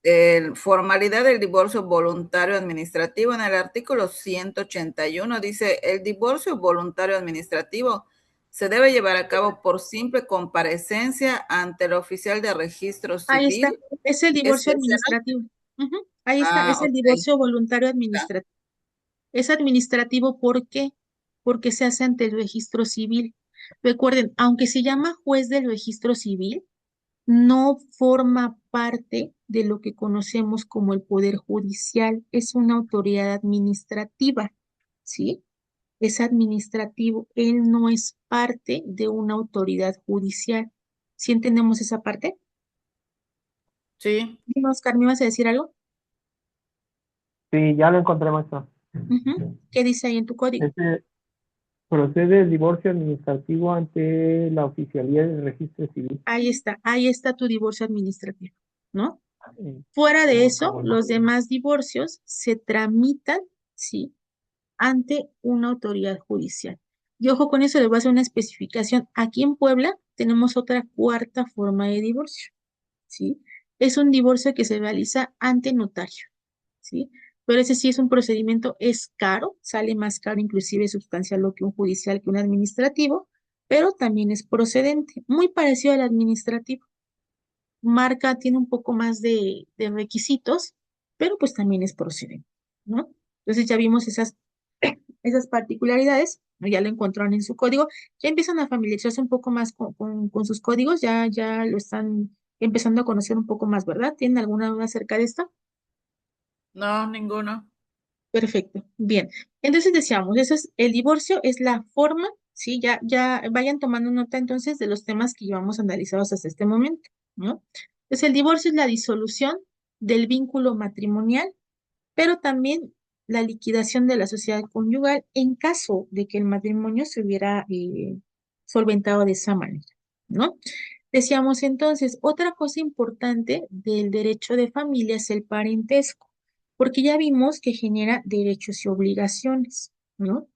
formalidad del divorcio voluntario administrativo. En el artículo 181 dice, el divorcio voluntario administrativo se debe llevar a cabo por simple comparecencia ante el oficial de registro Ahí está. civil. Es el ¿Es divorcio ese, no? administrativo. Ujú. Ahí está. Es Ah, el ok. divorcio voluntario administrativo. Es administrativo, ¿por qué? Porque se hace ante el registro civil. Recuerden, aunque se llama juez del registro civil, no forma parte de lo que conocemos como el Poder Judicial, es una autoridad administrativa, ¿sí? Es administrativo, él no es parte de una autoridad judicial. ¿Sí entendemos esa parte? Sí. Dime, Oscar, ¿me ibas a decir algo? sí, ya lo encontré, maestro. Ujú. ¿Qué dice ahí en tu código? Este procede el divorcio administrativo ante la oficialía del registro civil. Ahí está tu divorcio administrativo, ¿no? eh, Fuera de como eso, formal. los demás divorcios se tramitan, ¿sí? Ante una autoridad judicial. Y ojo con eso, les voy a hacer una especificación. Aquí en Puebla tenemos otra cuarta forma de divorcio, ¿sí? Es un divorcio que se realiza ante notario, ¿sí? Pero ese sí es un procedimiento, es caro, sale más caro inclusive sustancial lo que un judicial que un administrativo, pero también es procedente, muy parecido al administrativo. Marca tiene un poco más de requisitos, pero pues también es procedente, ¿no? Entonces ya vimos esas particularidades, ¿no? Ya lo encontraron en su código, ya empiezan a familiarizarse un poco más con sus códigos, ya lo están empezando a conocer un poco más, ¿verdad? ¿Tienen alguna duda acerca de esto? No, ninguno. Perfecto, bien. Entonces decíamos, eso es, el divorcio es la forma, ¿sí? Ya vayan tomando nota entonces de los temas que llevamos analizados hasta este momento, ¿no? Entonces el divorcio es la disolución del vínculo matrimonial, pero también la liquidación de la sociedad conyugal en caso de que el matrimonio se hubiera solventado de esa manera, ¿no? Decíamos entonces, otra cosa importante del derecho de familia es el parentesco, porque ya vimos que genera derechos y obligaciones, ¿no?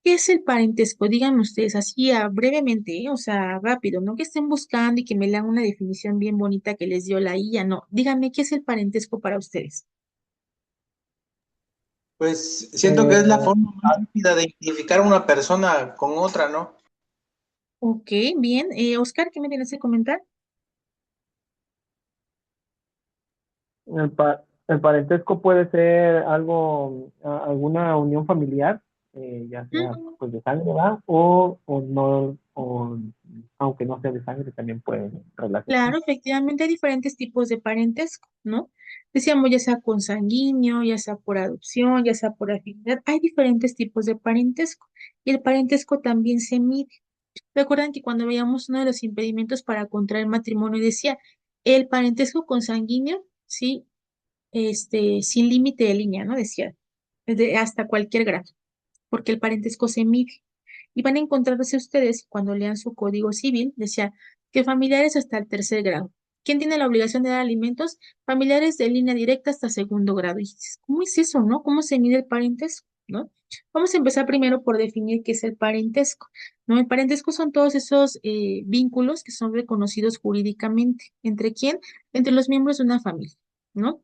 ¿Qué es el parentesco? Díganme ustedes así brevemente, o sea, rápido, no que estén buscando y que me lean una definición bien bonita que les dio la IA, no. Díganme, ¿qué es el parentesco para ustedes? Pues siento que es la Eh, forma más rápida de identificar a una persona con otra, ¿no? Ok, bien. Oscar, ¿qué me tienes que comentar? el parentesco puede ser algo, alguna unión familiar, ya sea Mm, pues de sangre, ¿verdad? O no, o aunque no sea de sangre, también puede relacionar. claro, efectivamente hay diferentes tipos de parentesco, ¿no? Decíamos ya sea consanguíneo, ya sea por adopción, ya sea por afinidad, hay diferentes tipos de parentesco y el parentesco también se mide. Recuerdan que cuando veíamos uno de los impedimentos para contraer matrimonio decía el parentesco consanguíneo, sí, sin límite de línea, ¿no? Decía, hasta cualquier grado, porque el parentesco se mide. Y van a encontrarse ustedes, cuando lean su código civil, decía que familiares hasta el tercer grado. ¿Quién tiene la obligación de dar alimentos? Familiares de línea directa hasta segundo grado. Y dices, ¿cómo es eso, no? ¿Cómo se mide el parentesco, no? Vamos a empezar primero por definir qué es el parentesco, ¿no? El parentesco son todos esos vínculos que son reconocidos jurídicamente. ¿Entre quién? Entre los miembros de una familia, ¿no?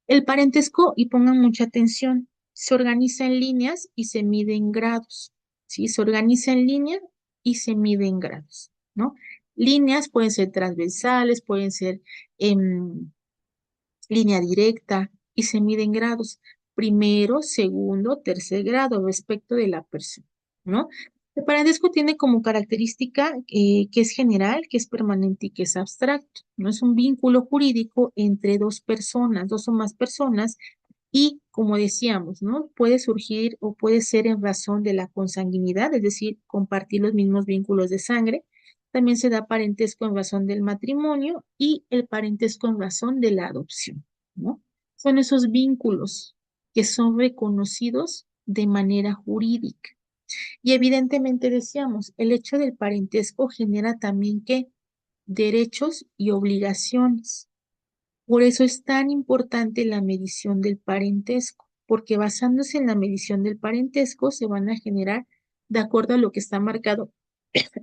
El parentesco, y pongan mucha atención, se organiza en líneas y se mide en grados, ¿sí? Se organiza en línea y se mide en grados, ¿no? Líneas pueden ser transversales, pueden ser en línea directa y se mide en grados, primero, segundo, tercer grado respecto de la persona, ¿no? El parentesco tiene como característica que es general, que es permanente y que es abstracto, ¿no? Es un vínculo jurídico entre dos personas, dos o más personas, y como decíamos, ¿no? Puede surgir o puede ser en razón de la consanguinidad, es decir, compartir los mismos vínculos de sangre, También se da parentesco en razón del matrimonio y el parentesco en razón de la adopción, ¿no? Son esos vínculos que son reconocidos de manera jurídica. Y evidentemente decíamos, el hecho del parentesco genera también que derechos y obligaciones. Por eso es tan importante la medición del parentesco, porque basándose en la medición del parentesco se van a generar, de acuerdo a lo que está marcado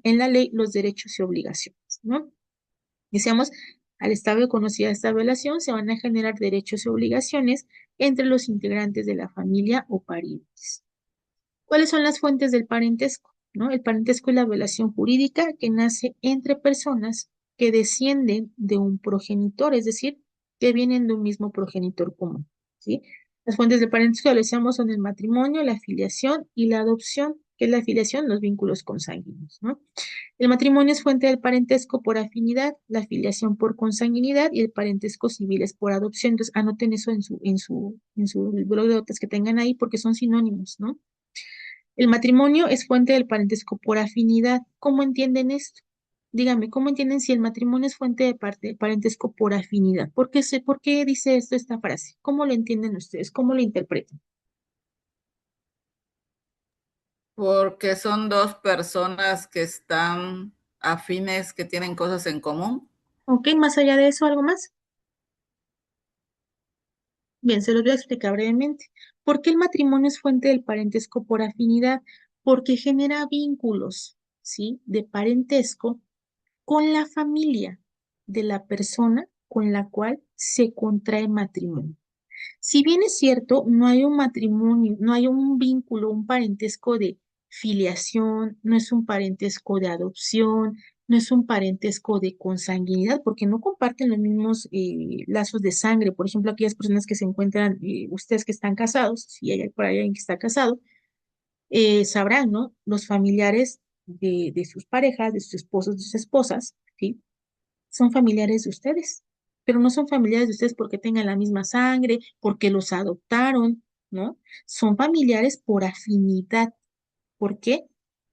en la ley, los derechos y obligaciones, ¿no? Decíamos, al estar reconocida esta relación, se van a generar derechos y obligaciones entre los integrantes de la familia o parientes. ¿Cuáles son las fuentes del parentesco? ¿No? El parentesco es la relación jurídica que nace entre personas que descienden de un progenitor, es decir, que vienen de un mismo progenitor común, ¿sí? Las fuentes del parentesco, lo decíamos, son el matrimonio, la filiación y la adopción, que es la filiación, los vínculos consanguíneos, ¿no? El matrimonio es fuente del parentesco por afinidad, la filiación por consanguinidad y el parentesco civil es por adopción. Entonces, anoten eso en su blog de notas que tengan ahí porque son sinónimos, ¿no? El matrimonio es fuente del parentesco por afinidad. ¿Cómo entienden esto? Dígame, ¿cómo entienden si el matrimonio es fuente de parentesco por afinidad? ¿Por qué dice esto esta frase? ¿Cómo lo entienden ustedes? ¿Cómo lo interpretan? Porque son dos personas que están afines, que tienen cosas en común. ¿Ok? Más allá de eso, ¿algo más? Bien, se los voy a explicar brevemente. ¿Por qué el matrimonio es fuente del parentesco por afinidad? Porque genera vínculos, ¿sí? De parentesco con la familia de la persona con la cual se contrae matrimonio. Si bien es cierto, no hay un matrimonio, no hay un vínculo, un parentesco de filiación, no es un parentesco de adopción, no es un parentesco de consanguinidad, porque no comparten los mismos lazos de sangre. Por ejemplo, aquellas personas que se encuentran, ustedes que están casados, si hay por ahí alguien que está casado, sabrán, ¿no? Los familiares de sus parejas, de sus esposos, de sus esposas, ¿sí? Son familiares de ustedes, pero no son familiares de ustedes porque tengan la misma sangre, porque los adoptaron, ¿no? Son familiares por afinidad. ¿Por qué?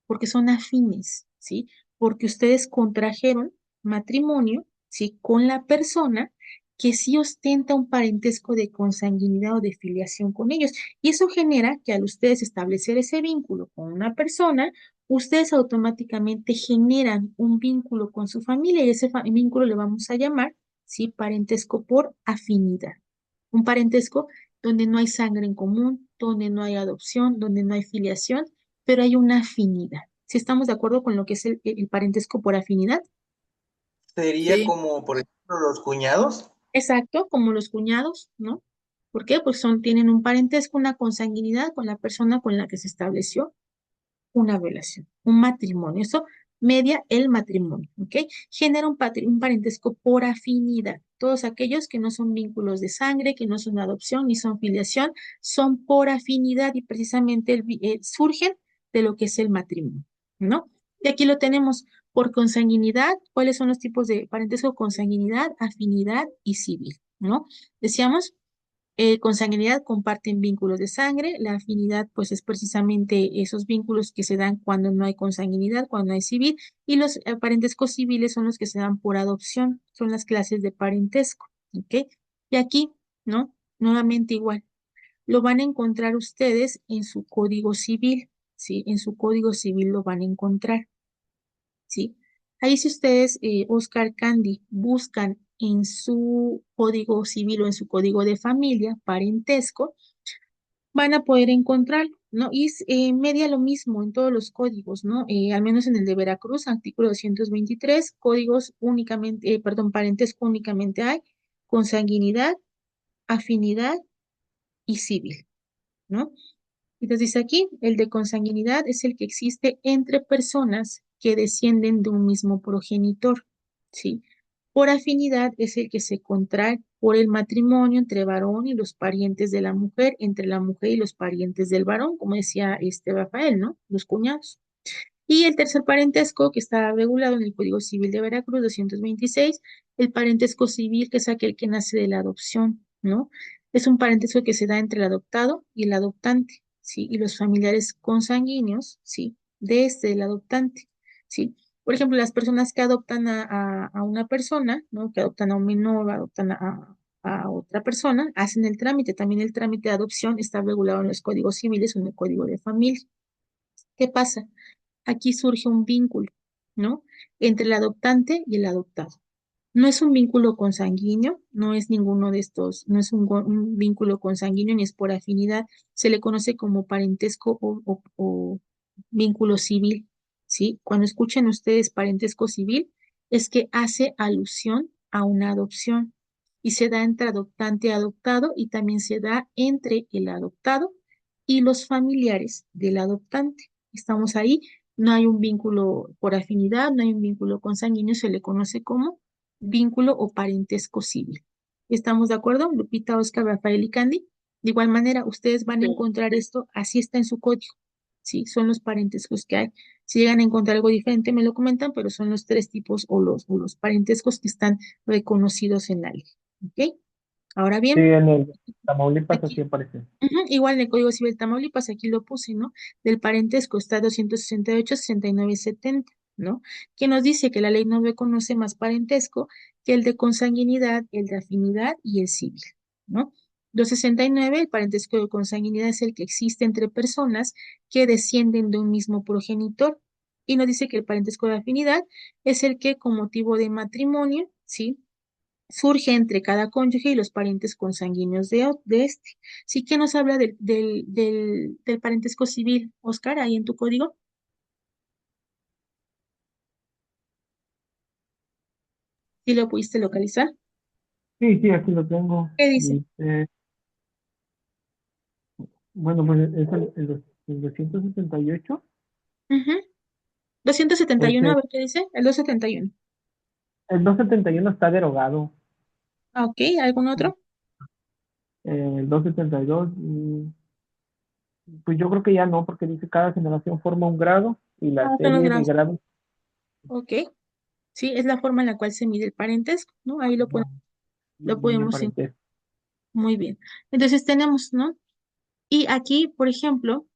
Porque son afines, ¿sí? Porque ustedes contrajeron matrimonio, ¿sí? Con la persona que sí ostenta un parentesco de consanguinidad o de filiación con ellos. Y eso genera que al ustedes establecer ese vínculo con una persona, ustedes automáticamente generan un vínculo con su familia y ese vínculo le vamos a llamar, ¿sí? Parentesco por afinidad. Un parentesco donde no hay sangre en común, donde no hay adopción, donde no hay filiación, pero hay una afinidad. Si estamos de acuerdo con lo que es el parentesco por afinidad, Sería Sí, como, por ejemplo, los cuñados. exacto, como los cuñados, ¿no? ¿Por qué? Pues tienen un parentesco, una consanguinidad con la persona con la que se estableció una relación, un matrimonio. Eso media el matrimonio, ¿ok? Genera un parentesco por afinidad. Todos aquellos que no son vínculos de sangre, que no son adopción ni son filiación, son por afinidad y precisamente surgen de lo que es el matrimonio, ¿no? Y aquí lo tenemos por consanguinidad. ¿Cuáles son los tipos de parentesco? Consanguinidad, afinidad y civil, ¿no? Decíamos consanguinidad comparten vínculos de sangre, la afinidad pues es precisamente esos vínculos que se dan cuando no hay consanguinidad, cuando no hay civil, y los parentescos civiles son los que se dan por adopción, son las clases de parentesco, ¿ok? Y aquí, ¿no? Nuevamente igual, lo van a encontrar ustedes en su código civil, ¿sí? En su código civil lo van a encontrar. ¿Sí? Ahí si ustedes, Oscar Candy, buscan en su código civil o en su código de familia, parentesco, van a poder encontrarlo, ¿no? Y es media lo mismo en todos los códigos, ¿no? Al menos en el de Veracruz, artículo 223, códigos únicamente, perdón, parentesco únicamente hay, consanguinidad, afinidad y civil, ¿no? Entonces dice aquí, el de consanguinidad es el que existe entre personas que descienden de un mismo progenitor, ¿sí? Por afinidad es el que se contrae por el matrimonio entre varón y los parientes de la mujer, entre la mujer y los parientes del varón, como decía este Rafael, ¿no? Los cuñados. Y el tercer parentesco que está regulado en el Código Civil de Veracruz 226, el parentesco civil, que es aquel que nace de la adopción, ¿no? Es un parentesco que se da entre el adoptado y el adoptante, ¿sí? Y los familiares consanguíneos, ¿sí? De el adoptante, ¿sí? Por ejemplo, las personas que adoptan a una persona, ¿no? Que adoptan a un menor, adoptan a otra persona, hacen el trámite. También el trámite de adopción está regulado en los códigos civiles o en el código de familia. ¿Qué pasa? Aquí surge un vínculo, ¿no? Entre el adoptante y el adoptado. No es un vínculo consanguíneo, no es ninguno de estos, no es un vínculo consanguíneo ni es por afinidad, se le conoce como parentesco o vínculo civil, ¿sí? Cuando escuchen ustedes parentesco civil, es que hace alusión a una adopción y se da entre adoptante y adoptado y también se da entre el adoptado y los familiares del adoptante. Estamos ahí, no hay un vínculo por afinidad, no hay un vínculo consanguíneo, se le conoce como vínculo o parentesco civil. ¿Estamos de acuerdo? Lupita, Oscar, Rafael y Candy. De igual manera, ustedes van a encontrar esto, así está en su código. Sí, son los parentescos que hay. Si llegan a encontrar algo diferente, me lo comentan, pero son los tres tipos o los parentescos que están reconocidos en la ley. ¿Ok? Ahora Sí, bien, en el Tamaulipas así aquí, aparece. igual en el Código Civil de Tamaulipas, aquí lo puse, ¿no? Del parentesco está 268, 69 y 70, ¿no? Que nos dice que la ley no reconoce más parentesco que el de consanguinidad, el de afinidad y el civil, ¿no? 269, el parentesco de consanguinidad es el que existe entre personas que descienden de un mismo progenitor. Y nos dice que el parentesco de afinidad es el que con motivo de matrimonio, ¿sí? Surge entre cada cónyuge y los parientes consanguíneos de este. Sí que nos habla del parentesco civil, Oscar, ahí en tu código. ¿Sí lo pudiste localizar? Sí, sí, aquí lo tengo. ¿Qué dice? Dice, bueno, pues es el 278. Ujú. 271, a Ese, ver qué dice. El 271. el 271 está derogado. Ah, ok, ¿algún otro? El 272, pues yo creo que ya no, porque dice cada generación forma un grado y la Ah, son los serie de grados. grados. Ok, sí, es la forma en la cual se mide el parentesco, ¿no? Ahí No, lo línea podemos encontrar. parentesco. Muy bien. Entonces tenemos, ¿no? Y aquí, por ejemplo,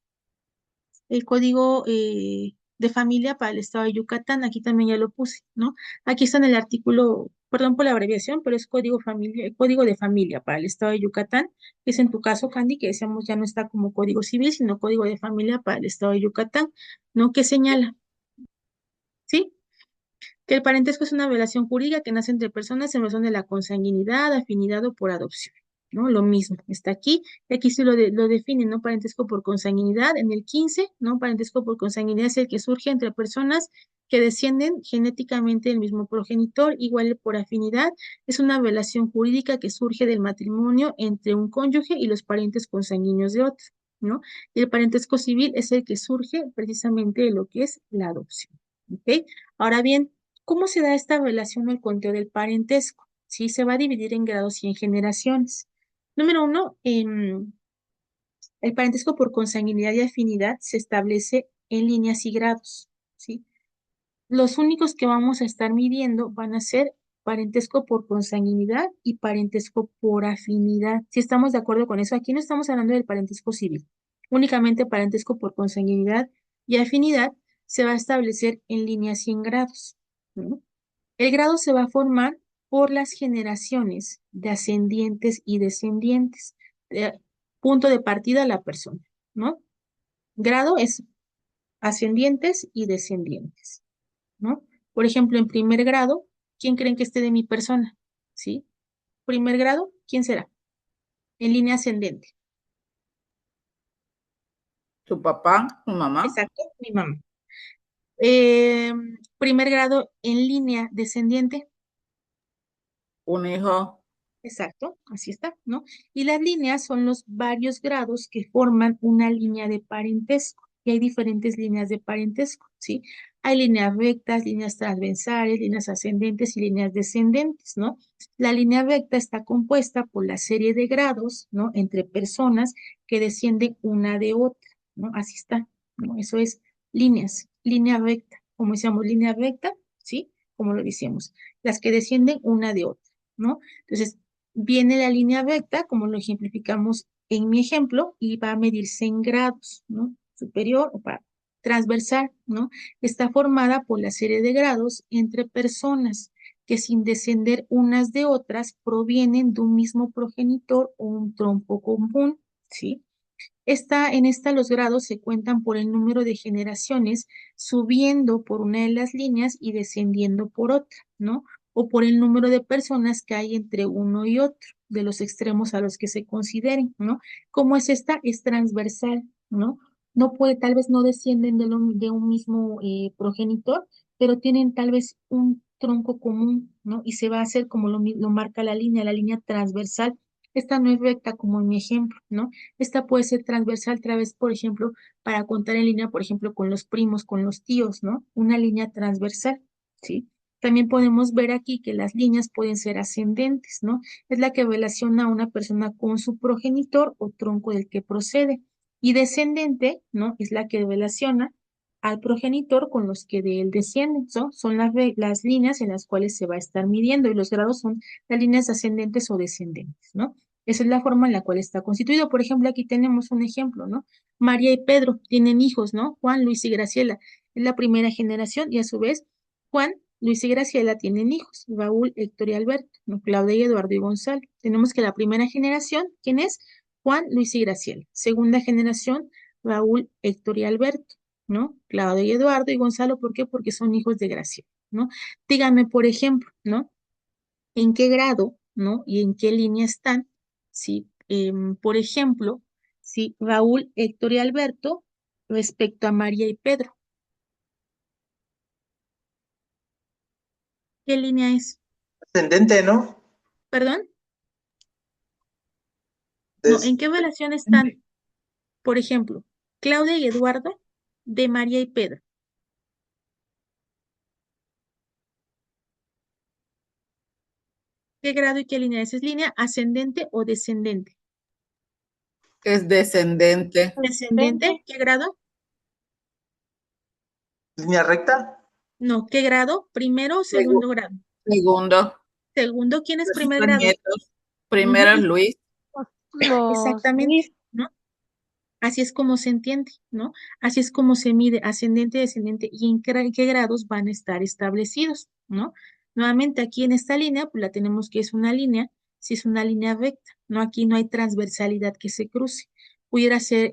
el código de familia para el estado de Yucatán, aquí también ya lo puse, ¿no? Aquí está en el artículo, perdón por la abreviación, pero es código familia, código de familia para el estado de Yucatán, que es en tu caso, Candy, que decíamos ya no está como código civil, sino código de familia para el estado de Yucatán, ¿no? ¿Qué señala? ¿Sí? Que el parentesco es una relación jurídica que nace entre personas en razón de la consanguinidad, afinidad o por adopción, ¿no? Lo mismo, está aquí, y aquí sí lo define, ¿no? Parentesco por consanguinidad, en el 15, ¿no? Parentesco por consanguinidad es el que surge entre personas que descienden genéticamente del mismo progenitor, igual por afinidad, es una relación jurídica que surge del matrimonio entre un cónyuge y los parientes consanguíneos de otro, ¿no? Y el parentesco civil es el que surge precisamente de lo que es la adopción, ¿ok? Ahora bien, ¿cómo se da esta relación o el conteo del parentesco? Sí, se va a dividir en grados y en generaciones. Número uno, el parentesco por consanguinidad y afinidad se establece en líneas y grados, ¿sí? Los únicos que vamos a estar midiendo van a ser parentesco por consanguinidad y parentesco por afinidad. Si estamos de acuerdo con eso, aquí no estamos hablando del parentesco civil, únicamente parentesco por consanguinidad y afinidad se va a establecer en líneas y en grados, ¿no? El grado se va a formar por las generaciones de ascendientes y descendientes. Punto de partida la persona, ¿no? Grado es ascendientes y descendientes, ¿no? Por ejemplo, en primer grado, ¿quién creen que esté de mi persona? ¿Sí? Primer grado, ¿quién será? En línea ascendente. Su papá, su mamá, Exacto, mi mamá. Primer grado en línea descendiente. un hijo, Exacto, así está, ¿no? Y las líneas son los varios grados que forman una línea de parentesco. Y hay diferentes líneas de parentesco, ¿sí? Hay líneas rectas, líneas transversales, líneas ascendentes y líneas descendentes, ¿no? La línea recta está compuesta por la serie de grados, ¿no? Entre personas que descienden una de otra, ¿no? Así está, ¿no? Eso es líneas, línea recta, como decíamos, línea recta, ¿sí? Como lo decíamos, las que descienden una de otra, ¿no? Entonces, viene la línea recta, como lo ejemplificamos en mi ejemplo, y va a medirse en grados, ¿no? Superior o para transversal, ¿no? Está formada por la serie de grados entre personas que sin descender unas de otras provienen de un mismo progenitor o un tronco común, ¿sí? En esta los grados se cuentan por el número de generaciones subiendo por una de las líneas y descendiendo por otra, ¿no? O por el número de personas que hay entre uno y otro, de los extremos a los que se consideren, ¿no? Como es esta? Es transversal, ¿no? No puede, tal vez no descienden de un mismo progenitor, pero tienen tal vez un tronco común, ¿no? Y se va a hacer como lo marca la línea transversal. Esta no es recta como en mi ejemplo, ¿no? Esta puede ser transversal, otra vez, por ejemplo, para contar en línea, por ejemplo, con los primos, con los tíos, ¿no? Una línea transversal, ¿sí? También podemos ver aquí que las líneas pueden ser ascendentes, ¿no? Es la que relaciona a una persona con su progenitor o tronco del que procede. Y descendente, ¿no? Es la que relaciona al progenitor con los que de él descienden, ¿no? Son las líneas en las cuales se va a estar midiendo y los grados son las líneas ascendentes o descendentes, ¿no? Esa es la forma en la cual está constituido. Por ejemplo, aquí tenemos un ejemplo, ¿no? María y Pedro tienen hijos, ¿no? Juan, Luis y Graciela. Es la primera generación y a su vez Juan, Luis y Graciela tienen hijos. Raúl, Héctor y Alberto, ¿no? Claudia y Eduardo y Gonzalo. Tenemos que la primera generación, ¿quién es? Juan, Luis y Graciela. Segunda generación, Raúl, Héctor y Alberto, ¿no? Claudia y Eduardo y Gonzalo, ¿por qué? Porque son hijos de Graciela, ¿no? Dígame, por ejemplo, ¿no? En qué grado, ¿no? Y en qué línea están, ¿sí? Por ejemplo, ¿sí? Raúl, Héctor y Alberto respecto a María y Pedro. ¿Qué línea es? Ascendente, ¿no? ¿Perdón? No, Des- ¿en qué relación están, por ejemplo, Claudia y Eduardo de María y Pedro? ¿Qué grado y qué línea es? ¿Es línea ascendente o descendente? Es descendente. ¿Descendente? ¿Qué grado? ¿Línea recta? No, ¿qué grado? ¿Primero o Segu- segundo grado? Segundo, Segundo, ¿quién es sus primer tres grado? nietos. Ujú, Primero es Luis. Los exactamente, Luis, ¿no? Así es como se entiende, ¿no? Así es como se mide ascendente, descendente y en qué grados van a estar establecidos, ¿no? Nuevamente aquí en esta línea, pues la tenemos que es una línea, si es una línea recta, ¿no? Aquí no hay transversalidad que se cruce. Pudiera ser,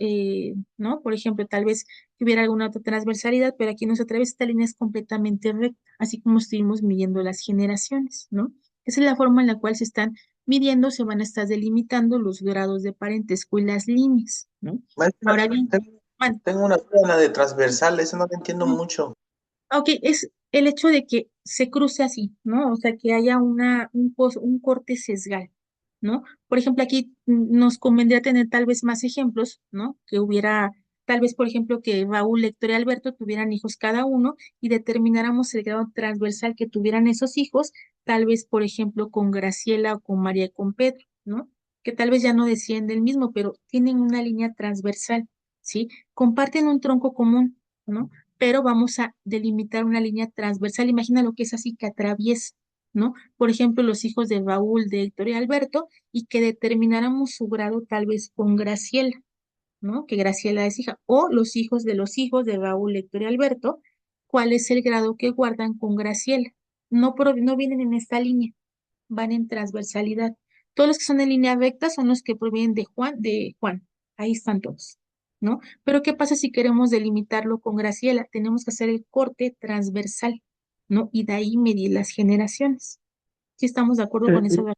¿no? Por ejemplo, tal vez que hubiera alguna otra transversalidad, pero aquí no se atraviesa, esta línea es completamente recta, así como estuvimos midiendo las generaciones, ¿no? Esa es la forma en la cual se están midiendo, se van a estar delimitando los grados de parentesco y las líneas, ¿no? Ahora Maestra, bien, bueno, tengo una duda en la de transversal, eso no lo entiendo mucho. ok, es el hecho de que se cruce así, ¿no? O sea, que haya un corte sesgal, ¿no? Por ejemplo, aquí nos convendría tener tal vez más ejemplos, ¿no? Que hubiera, tal vez, por ejemplo, que Raúl, Héctor y Alberto tuvieran hijos cada uno y determináramos el grado transversal que tuvieran esos hijos, tal vez, por ejemplo, con Graciela o con María y con Pedro, ¿no? Que tal vez ya no decían del mismo, pero tienen una línea transversal, ¿sí? Comparten un tronco común, ¿no? Pero vamos a delimitar una línea transversal. Imagina lo que es así que atraviesa, ¿no? Por ejemplo, los hijos de Raúl, de Héctor y Alberto, y que determináramos su grado tal vez con Graciela, ¿no? Que Graciela es hija, o los hijos de Raúl, Héctor y Alberto, ¿cuál es el grado que guardan con Graciela? No vienen en esta línea, van en transversalidad. Todos los que son en línea recta son los que provienen de Juan. Ahí están todos, ¿no? Pero ¿qué pasa si queremos delimitarlo con Graciela? Tenemos que hacer el corte transversal, ¿no? Y de ahí medir las generaciones. ¿Sí estamos de acuerdo con Eh, eso? eh,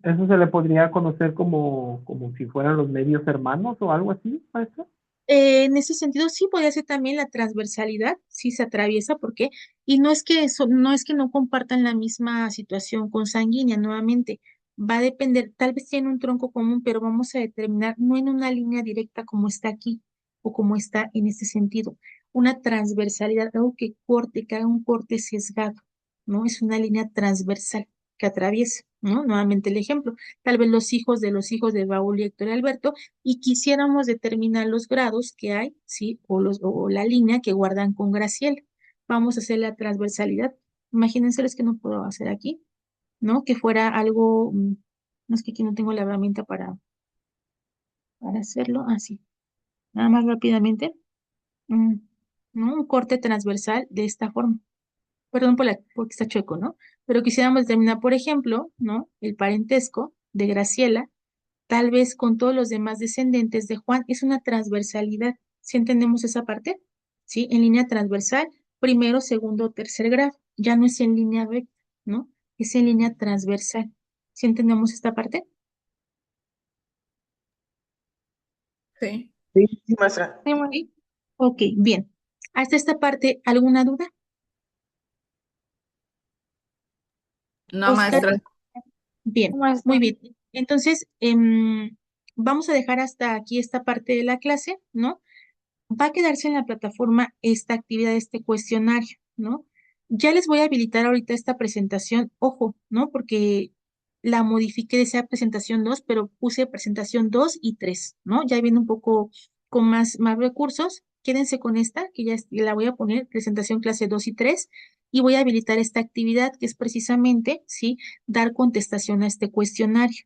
Eso se le podría conocer como si fueran los medios hermanos o algo así, maestra. En ese sentido, sí podría ser también la transversalidad, sí se atraviesa, ¿por qué? Y no es que no compartan la misma situación consanguínea, nuevamente, va a depender, tal vez tiene un tronco común, pero vamos a determinar no en una línea directa como está aquí o como está en este sentido, una transversalidad, algo que corte, que haga un corte sesgado, ¿no? Es una línea transversal que atraviesa, ¿no? Nuevamente el ejemplo, tal vez los hijos de Raúl y Héctor y Alberto y quisiéramos determinar los grados que hay, ¿sí? O la línea que guardan con Graciela. Vamos a hacer la transversalidad. Imagínense los que no puedo hacer aquí, ¿no? Que fuera algo, no es que aquí no tengo la herramienta para hacerlo, así. Nada más rápidamente. mm, ¿no? Un corte transversal de esta forma. Perdón porque está chueco, ¿no? Pero quisiéramos determinar, por ejemplo, ¿no? El parentesco de Graciela, tal vez con todos los demás descendentes de Juan, es una transversalidad. ¿Sí entendemos esa parte? ¿Sí? En línea transversal, primero, segundo, tercer grado. Ya no es en línea recta, ¿no? Es en línea transversal. ¿Sí entendemos esta parte? Sí. Sí, sí, maestra. Sí, ¿Sí? Ok, bien. Hasta esta parte, ¿alguna duda? No, Oscar, maestra. bien, muy maestra. bien. Entonces, vamos a dejar hasta aquí esta parte de la clase, ¿no? Va a quedarse en la plataforma esta actividad, este cuestionario, ¿no? Ya les voy a habilitar ahorita esta presentación, ojo, ¿no? Porque la modifiqué de esa presentación 2, pero puse presentación 2 y 3, ¿no? Ya viene un poco con más recursos. Quédense con esta, que ya la voy a poner, presentación clase 2 y 3, y voy a habilitar esta actividad que es precisamente, ¿sí? Dar contestación a este cuestionario,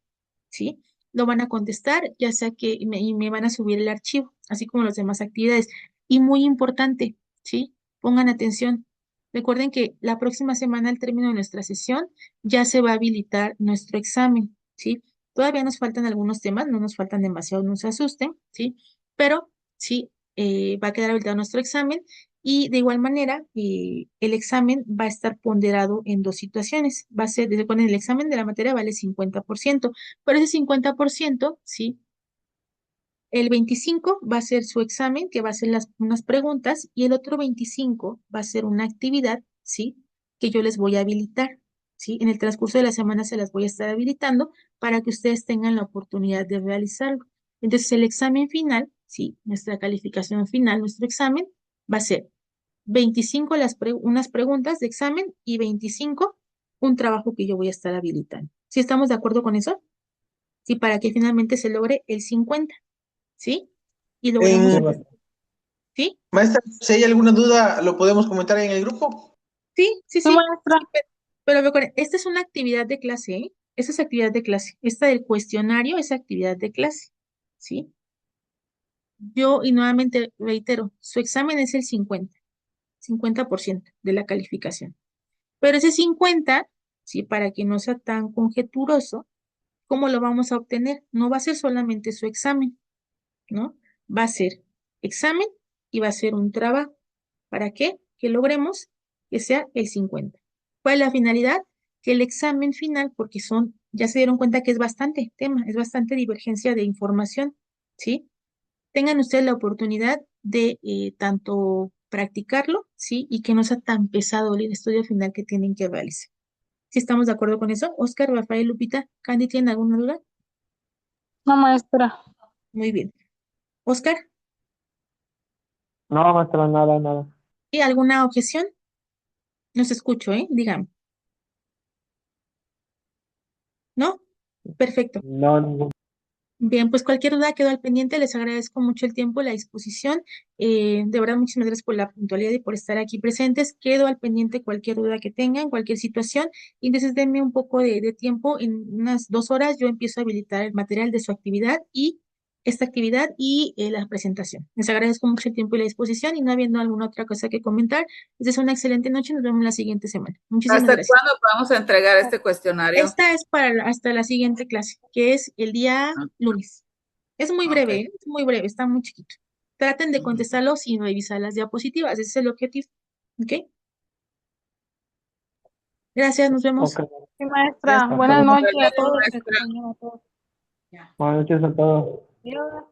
¿sí? Lo van a contestar, ya sea que y me van a subir el archivo, así como las demás actividades. Y muy importante, ¿sí? Pongan atención. Recuerden que la próxima semana, al término de nuestra sesión, ya se va a habilitar nuestro examen, ¿sí? Todavía nos faltan algunos temas, no nos faltan demasiado, no se asusten, ¿sí? Pero sí, va a quedar habilitado nuestro examen y de igual manera, el examen va a estar ponderado en dos situaciones. Va a ser, desde cuando el examen de la materia vale 50%, pero ese 50%, ¿sí? El 25 va a ser su examen, que va a ser unas preguntas, y el otro 25 va a ser una actividad, ¿sí? Que yo les voy a habilitar, ¿sí? En el transcurso de la semana se las voy a estar habilitando para que ustedes tengan la oportunidad de realizarlo. Entonces, el examen final, ¿sí? Nuestra calificación final, nuestro examen, va a ser 25 unas preguntas de examen y 25 un trabajo que yo voy a estar habilitando. ¿Sí estamos de acuerdo con eso? Sí, para que finalmente se logre el 50, ¿sí? Y Sí, logremos, En, maestra. ¿sí? maestra, si hay alguna duda, lo podemos comentar en el grupo. Sí, sí, Sí, sí, maestra. sí, pero recuerden, esta es una actividad de clase, ¿eh? Esta es actividad de clase. Esta del cuestionario es actividad de clase, ¿sí? Yo, y nuevamente reitero, su examen es el 50% de la calificación. Pero ese 50, ¿sí? Para que no sea tan conjeturoso, ¿cómo lo vamos a obtener? No va a ser solamente su examen, ¿no? Va a ser examen y va a ser un trabajo. ¿Para qué? Que logremos que sea el 50. ¿Cuál es la finalidad? Que el examen final, porque ya se dieron cuenta que es bastante tema, es bastante divergencia de información, ¿sí? Tengan ustedes la oportunidad de tanto practicarlo, ¿sí? Y que no sea tan pesado el estudio final que tienen que realizar. ¿Sí estamos de acuerdo con eso? Oscar, Rafael, Lupita, Candy, ¿tienen alguna duda? No, maestra. Muy bien. Oscar, No, maestra, nada, nada. ¿y alguna objeción? No se escucho, ¿eh? Dígame. ¿No? Perfecto. No, ningún. Bien, pues cualquier duda quedó al pendiente. Les agradezco mucho el tiempo, la disposición. De verdad, muchísimas gracias por la puntualidad y por estar aquí presentes. Quedo al pendiente cualquier duda que tengan, cualquier situación. Y entonces denme un poco de tiempo. En unas 2 horas yo empiezo a habilitar el material de su actividad y esta actividad y la presentación. Les agradezco mucho el tiempo y la disposición y no habiendo alguna otra cosa que comentar. Les deseo una excelente noche. Nos vemos la siguiente semana. Muchísimas ¿Hasta gracias. cuándo vamos a entregar este cuestionario? Esta es para hasta la siguiente clase, que es el día Ah, lunes. Es muy ok. breve, ¿eh? Es muy breve, está muy chiquito. Traten de Ujú. contestarlo sin revisar las diapositivas, ese es el objetivo. ¿Ok? Gracias, nos vemos. Ok. Sí, maestra. Hasta Hasta Buenas luego. noches Hasta a luego, todos. Que maestra. tengan a todos. Buenas noches a todos. Adiós.